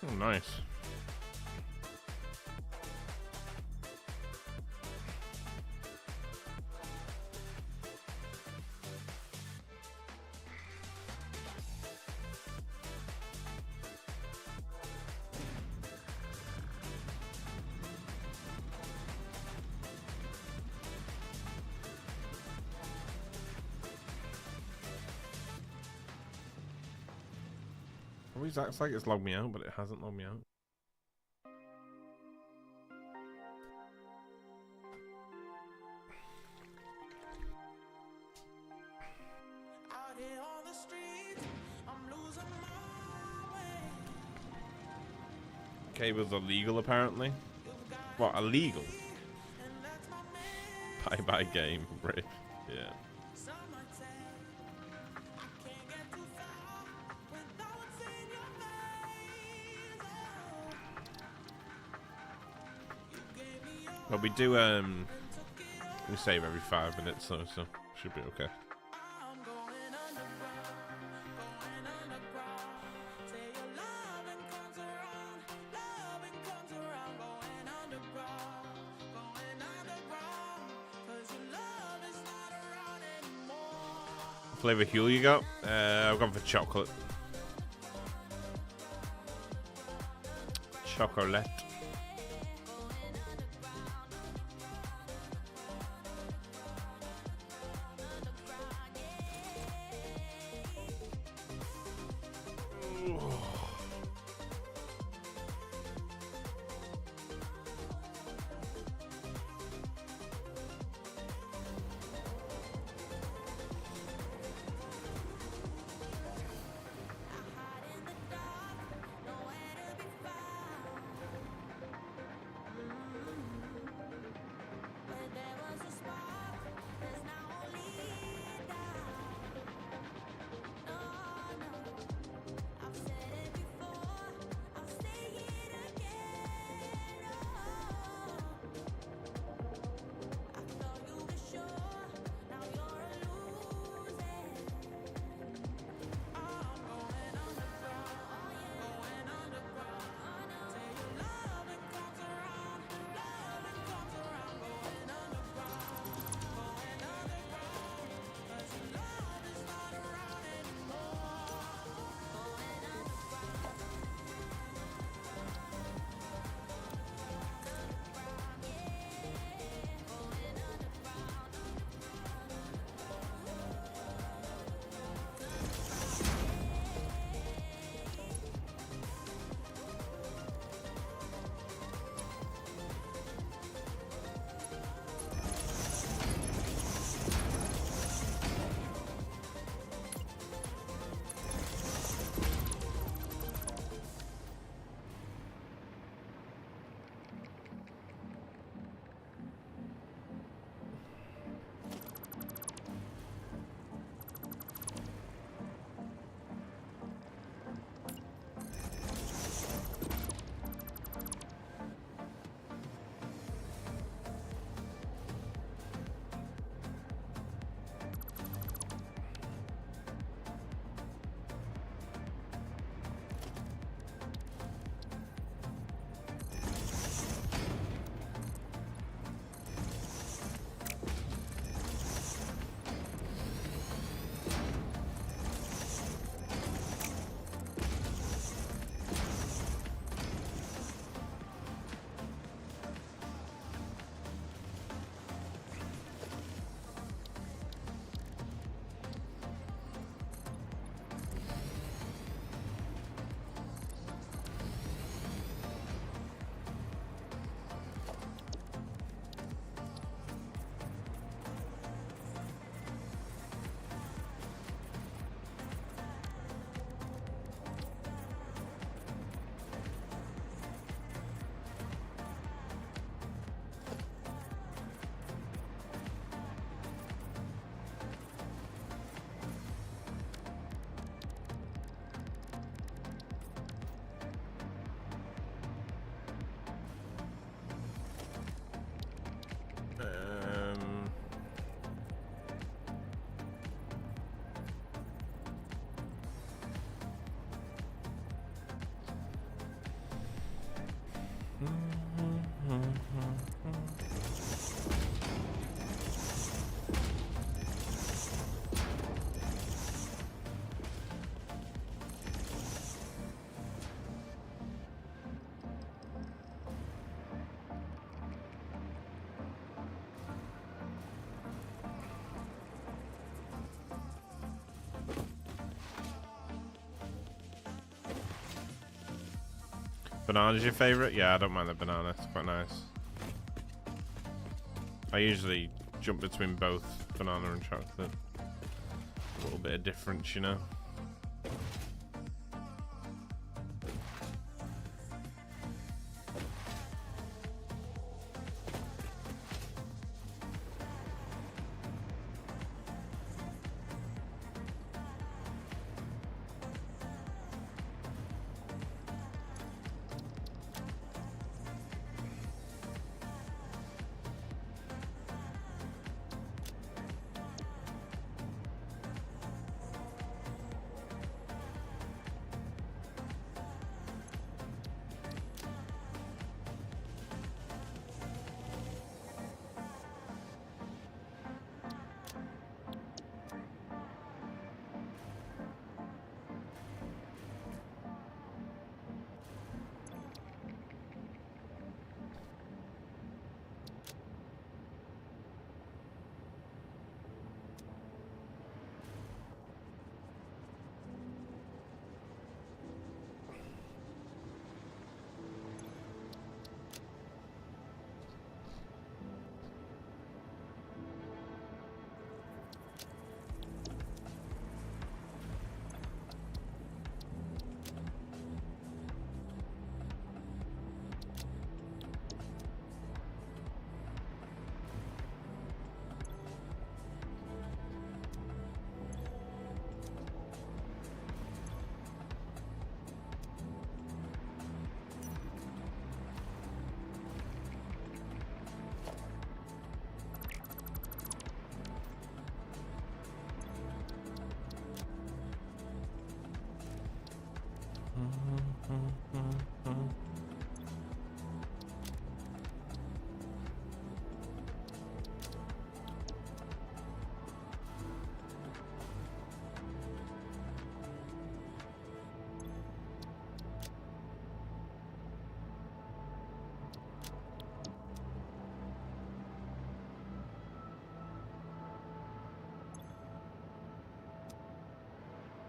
Oh, nice. Always acts like it's logged me out, but it hasn't logged me out. Cables are legal, apparently. What, illegal? Bye-bye game, rip. Yeah. Well, we do, we save every 5 minutes, so should be okay. What flavor Huel you got? I've gone for chocolate. Chocolate. Banana's your favourite? Yeah, I don't mind the banana. It's quite nice. I usually jump between both banana and chocolate. A little bit of difference, you know.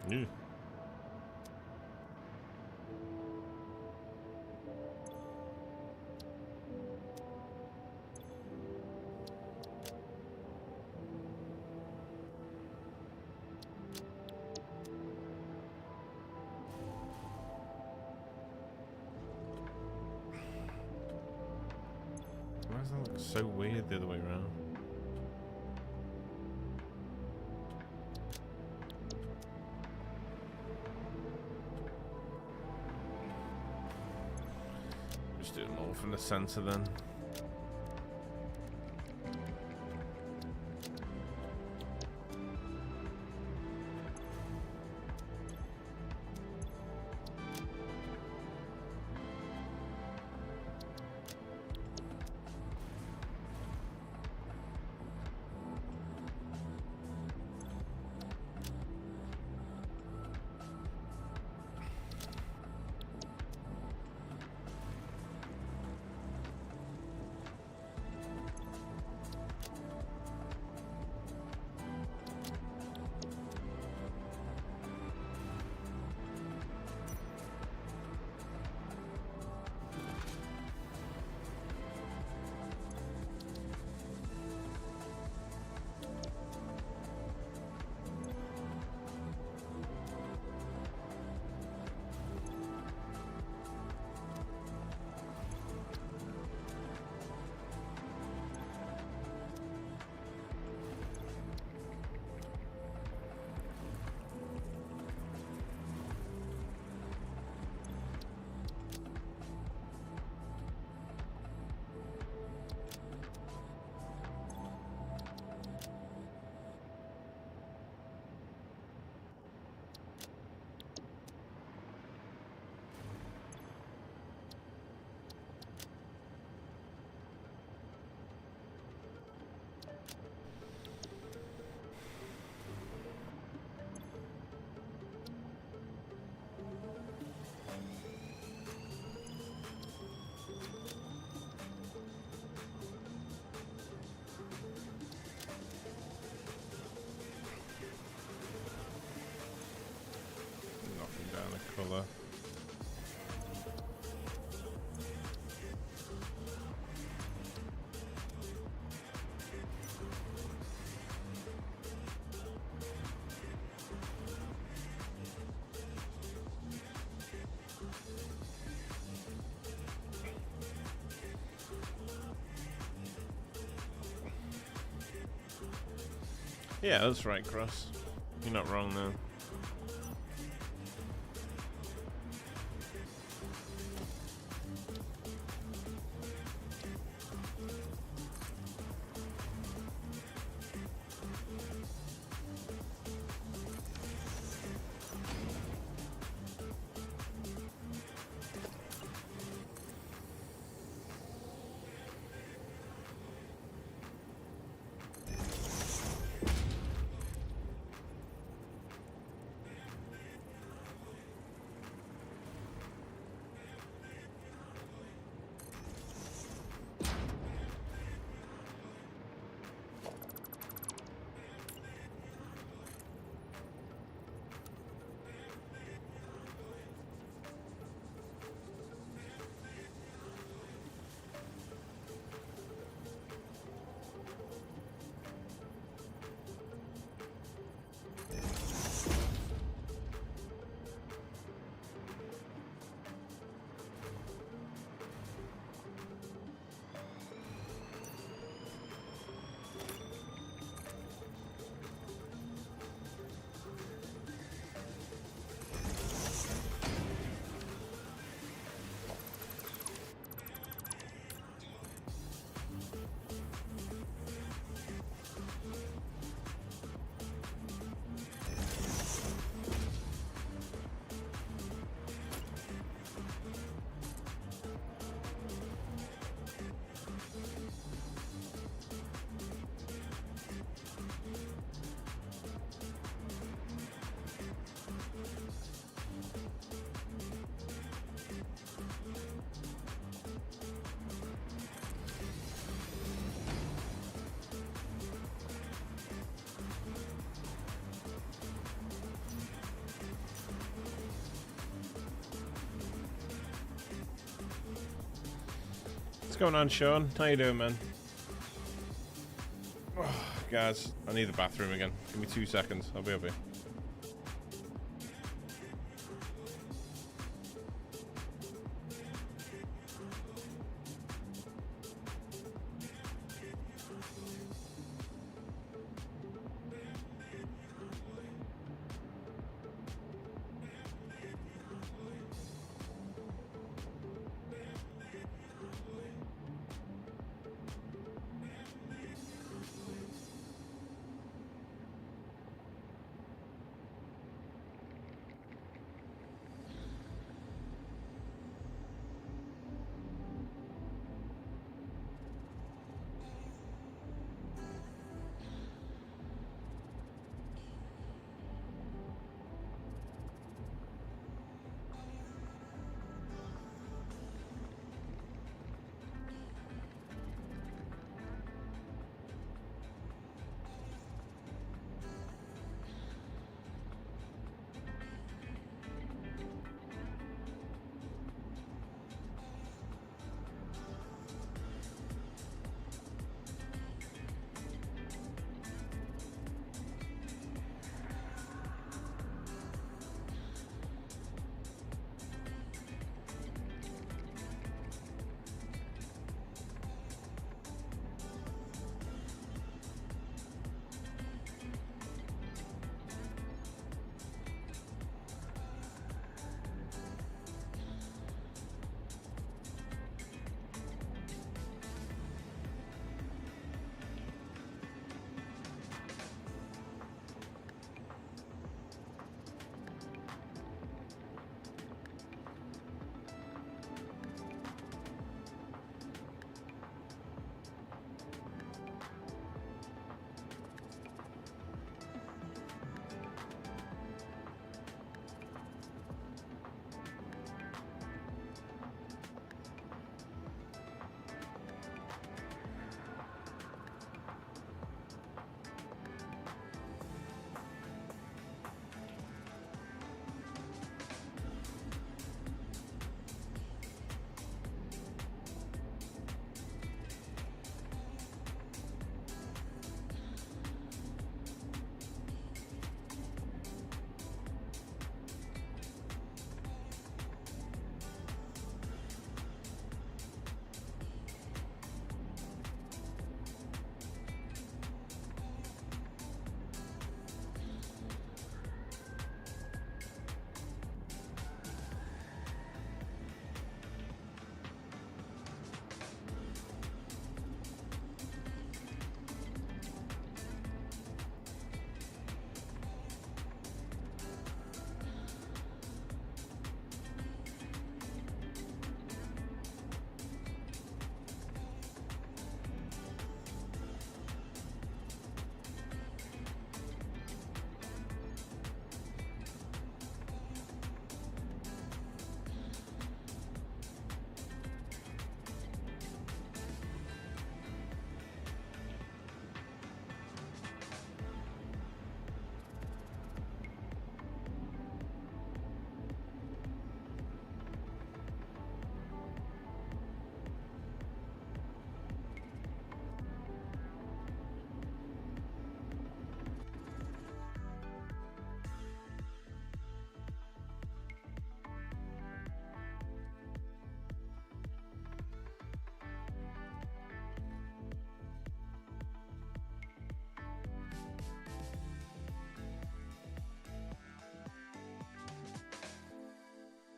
Ew. Why does that look so weird the other way around? Just do it more from the center then. Colour. Yeah, that's right, Cross. You're not wrong there. What's going on, Sean? How you doing, man? Oh, guys, I need the bathroom again. Give me 2 seconds. I'll be up here.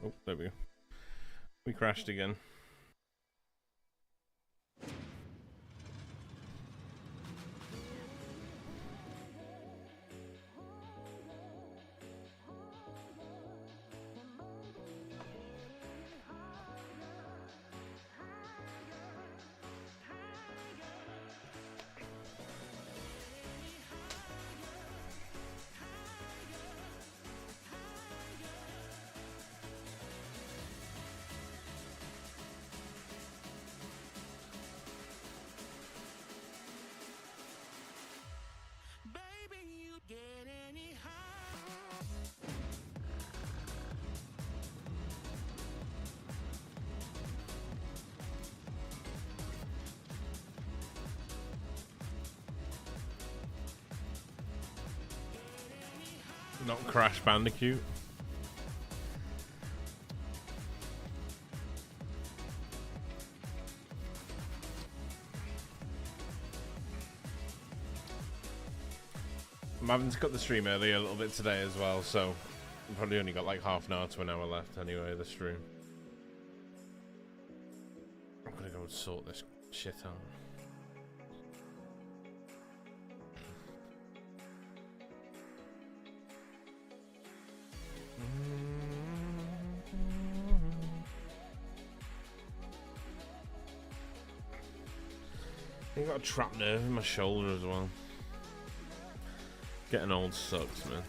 Oh, there we go. We crashed again. Not Crash Bandicoot. I'm having to cut the stream early a little bit today as well, so I've probably only got like half an hour to an hour left anyway of the stream. I'm gonna go and sort this shit out. I've got a trapped nerve in my shoulder as well. Getting old sucks, man.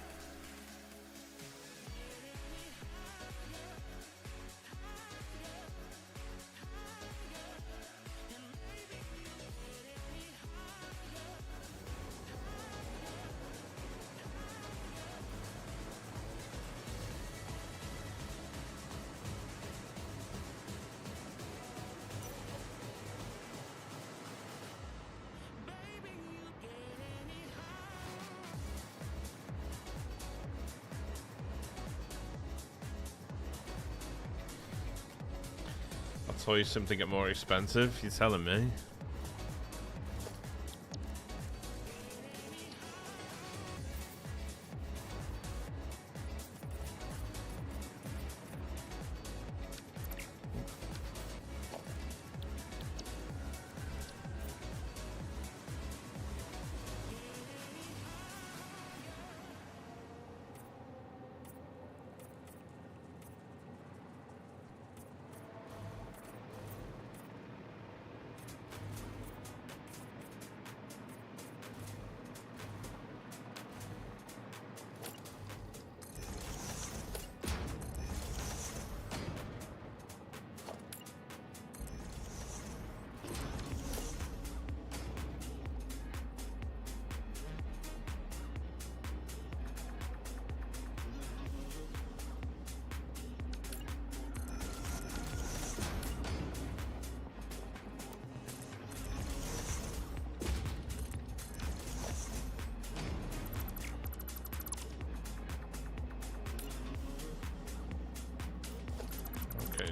Toys something get more expensive? You're telling me?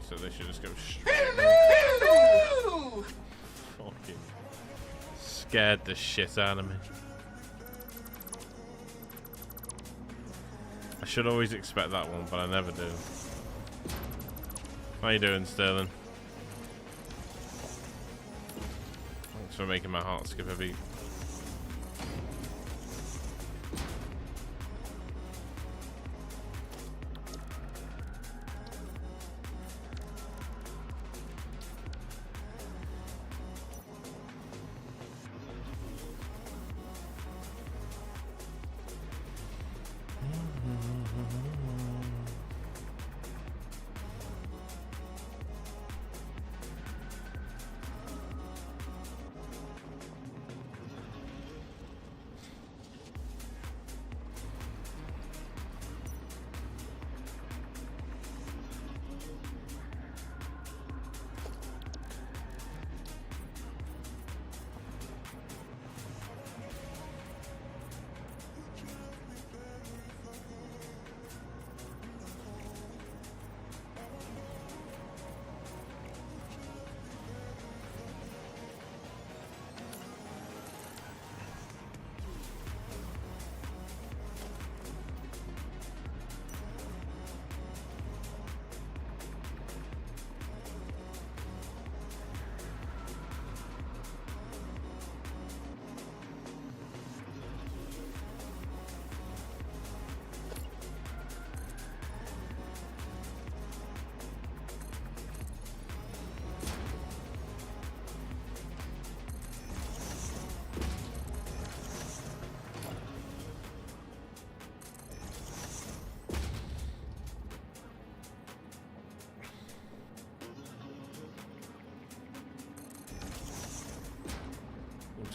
So they should just go straight. Fucking scared the shit out of me. I should always expect that one, but I never do. How you doing, Sterling? Thanks for making my heart skip a beat.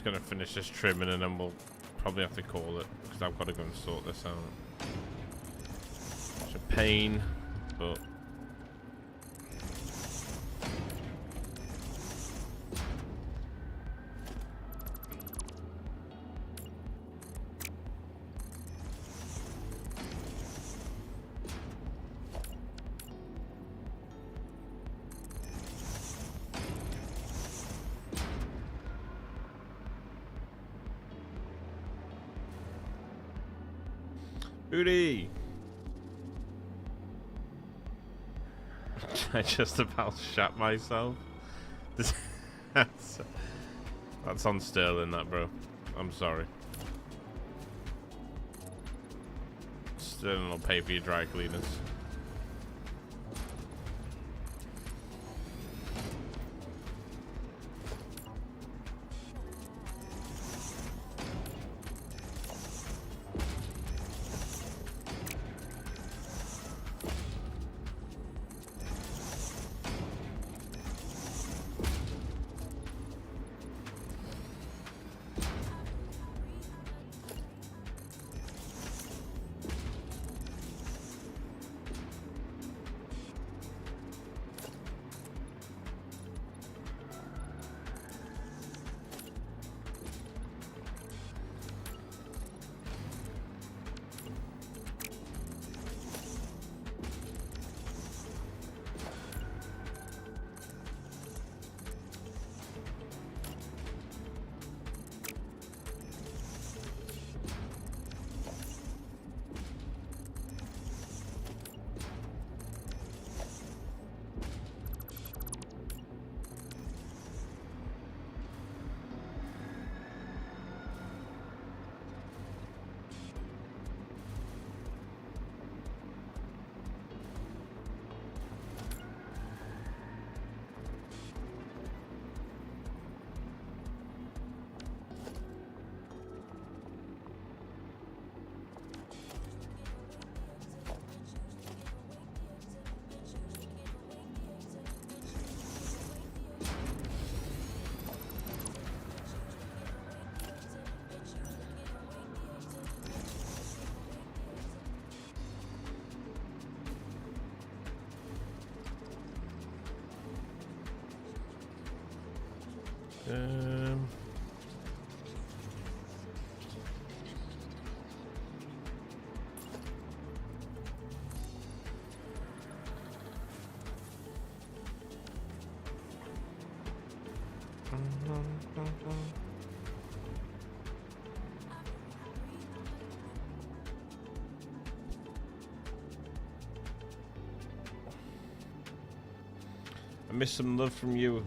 just gonna finish this trimming and then we'll probably have to call it because I've got to go and sort this out. It's a pain, but Booty! I just about shat myself. That's on Sterling, that, bro. I'm sorry. Sterling will pay for your dry cleaners. I miss some love from you.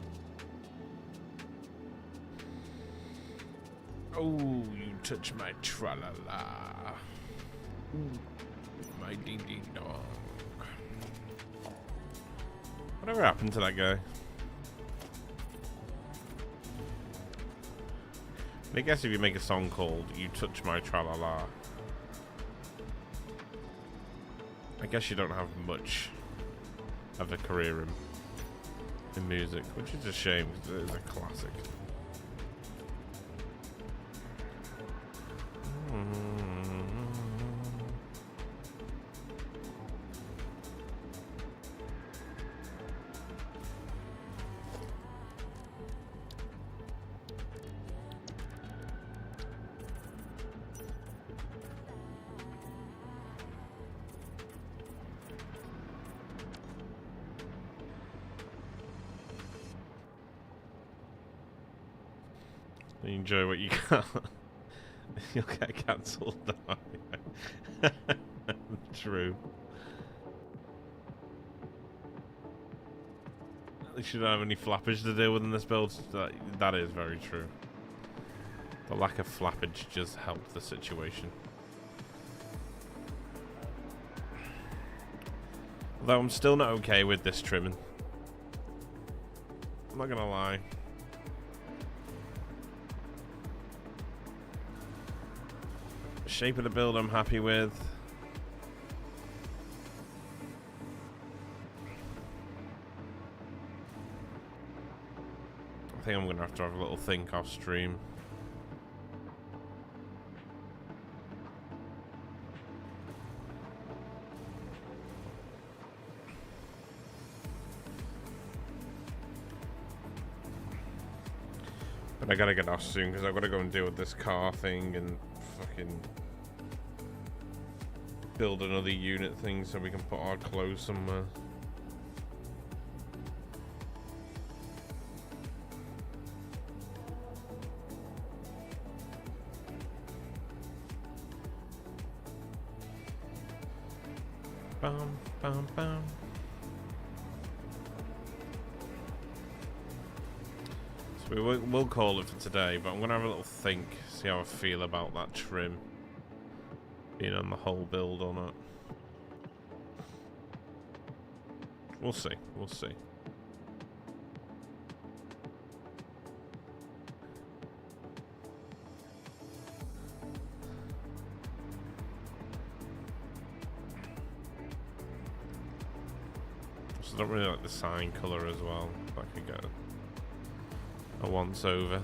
Oh, you touch my tra-la-la. My ding-ding-dong. Whatever happened to that guy? I guess if you make a song called You Touch My Tra-La-La, I guess you don't have much of a career in music, which is a shame because it is a classic. You enjoy what you got. You'll get cancelled. True. At least you don't have any flappage to deal with in this build. That is very true. The lack of flappage just helped the situation. Although I'm still not okay with this trimming. I'm not gonna lie. Shape of the build I'm happy with. I think I'm gonna have to have a little think off stream. But I gotta get off soon because I've got to go and deal with this car thing and fucking build another unit thing so we can put our clothes somewhere. Bum, bum, bum. So we'll call it for today, but I'm going to have a little think, see how I feel about that trim being on the whole build or not. We'll see, we'll see. I don't really like the sign colour as well. That could go a once over.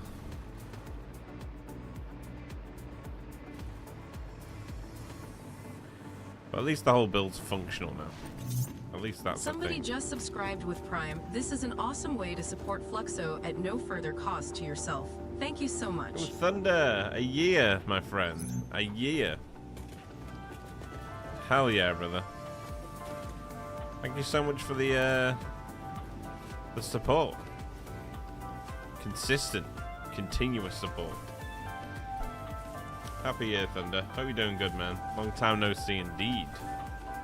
But at least the whole build's functional now. At least that's Somebody the thing. just subscribed with Prime. This is an awesome way to support Fluxo at no further cost to yourself. Thank you so much. Oh, Thunder! A year, my friend. A year. Hell yeah, brother. Thank you so much for the support. Consistent, continuous support. Happy year, Thunder. Hope you're doing good, man. Long time no see indeed.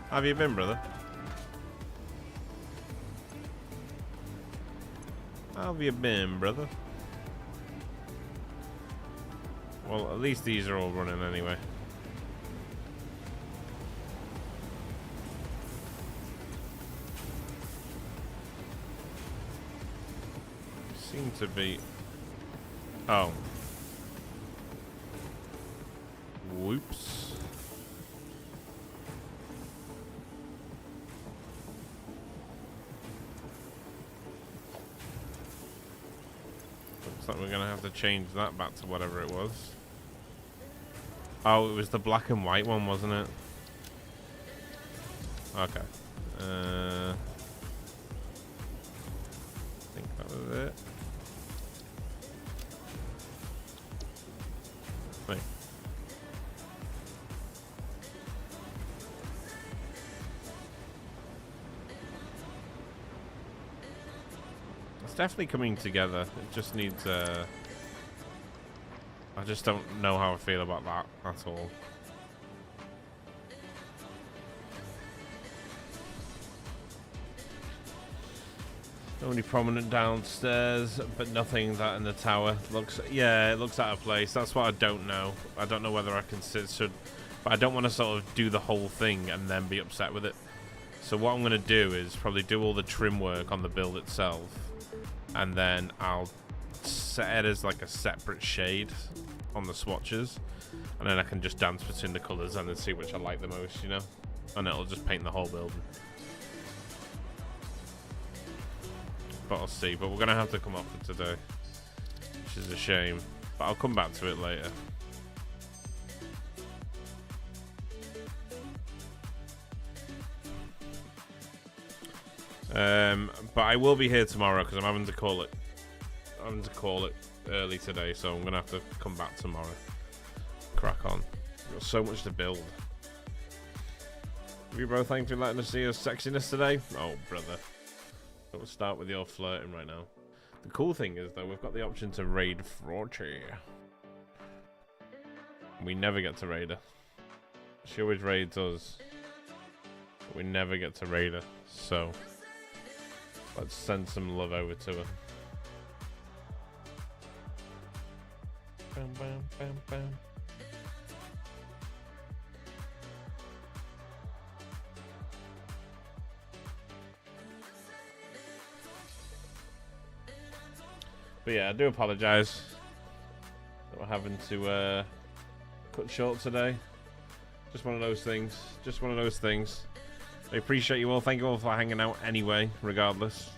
How have you been, brother? How have you been, brother? Well, at least these are all running anyway. Seem to be... Oh. Whoops. Looks like we're gonna have to change that back to whatever it was. Oh, it was the black and white one, wasn't it? Okay. I think that was it. Wait. It's definitely coming together. It just needs I just don't know how I feel about that at all. Only prominent downstairs, but nothing that in the tower. Looks, yeah, it looks out of place. That's what I don't know. I don't know whether I can but I don't want to sort of do the whole thing and then be upset with it. So what I'm going to do is probably do all the trim work on the build itself, and then I'll set it as like a separate shade on the swatches, and then I can just dance between the colours and then see which I like the most, you know? And it'll just paint the whole building. But I'll see. But we're going to have to come off it today, which is a shame. But I'll come back to it later. But I will be here tomorrow because I'm having to call it. Early today, so I'm going to have to come back tomorrow. Crack on. Got so much to build. Have you both thank you for letting us see your sexiness today? Oh, brother. We'll start with your flirting right now. The cool thing is, though, we've got the option to raid Frauchi. We never get to raid her. She always raids us. But we never get to raid her. So, let's send some love over to her. Bam, bam, bam, bam. But yeah, I do apologise that we're having to cut short today. Just one of those things. Just one of those things. I appreciate you all. Thank you all for hanging out anyway, regardless.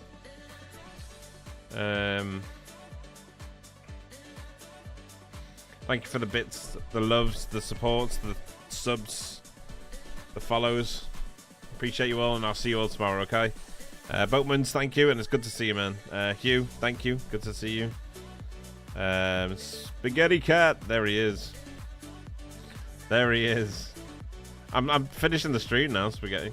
Thank you for the bits, the loves, the supports, the subs, the follows. Appreciate you all, and I'll see you all tomorrow, okay? Boatmans, thank you, and it's good to see you, man. Hugh, thank you. Good to see you. Spaghetti Cat. There he is. There he is. I'm finishing the stream now, Spaghetti.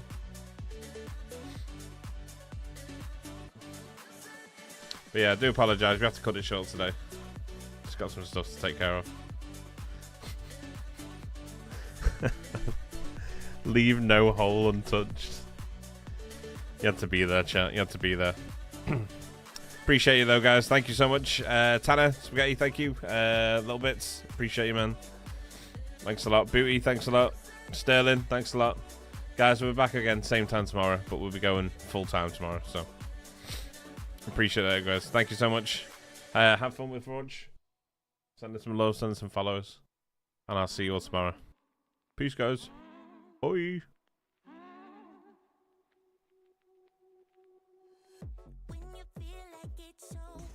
But yeah, I do apologise. We have to cut it short today. Just got some stuff to take care of. Leave no hole untouched. You had to be there, chat. You had to be there. Appreciate you though, guys. Thank you so much. Tanner, Spaghetti, thank you. Little bits. Appreciate you, man. Thanks a lot. Booty, thanks a lot. Sterling, thanks a lot. Guys, we'll be back again same time tomorrow, but we'll be going full time tomorrow, so appreciate that, guys. Thank you so much. Have fun with Forge. Send us some love, send us some follows. And I'll see you all tomorrow. Peace, guys. Bye. When you feel like it's over.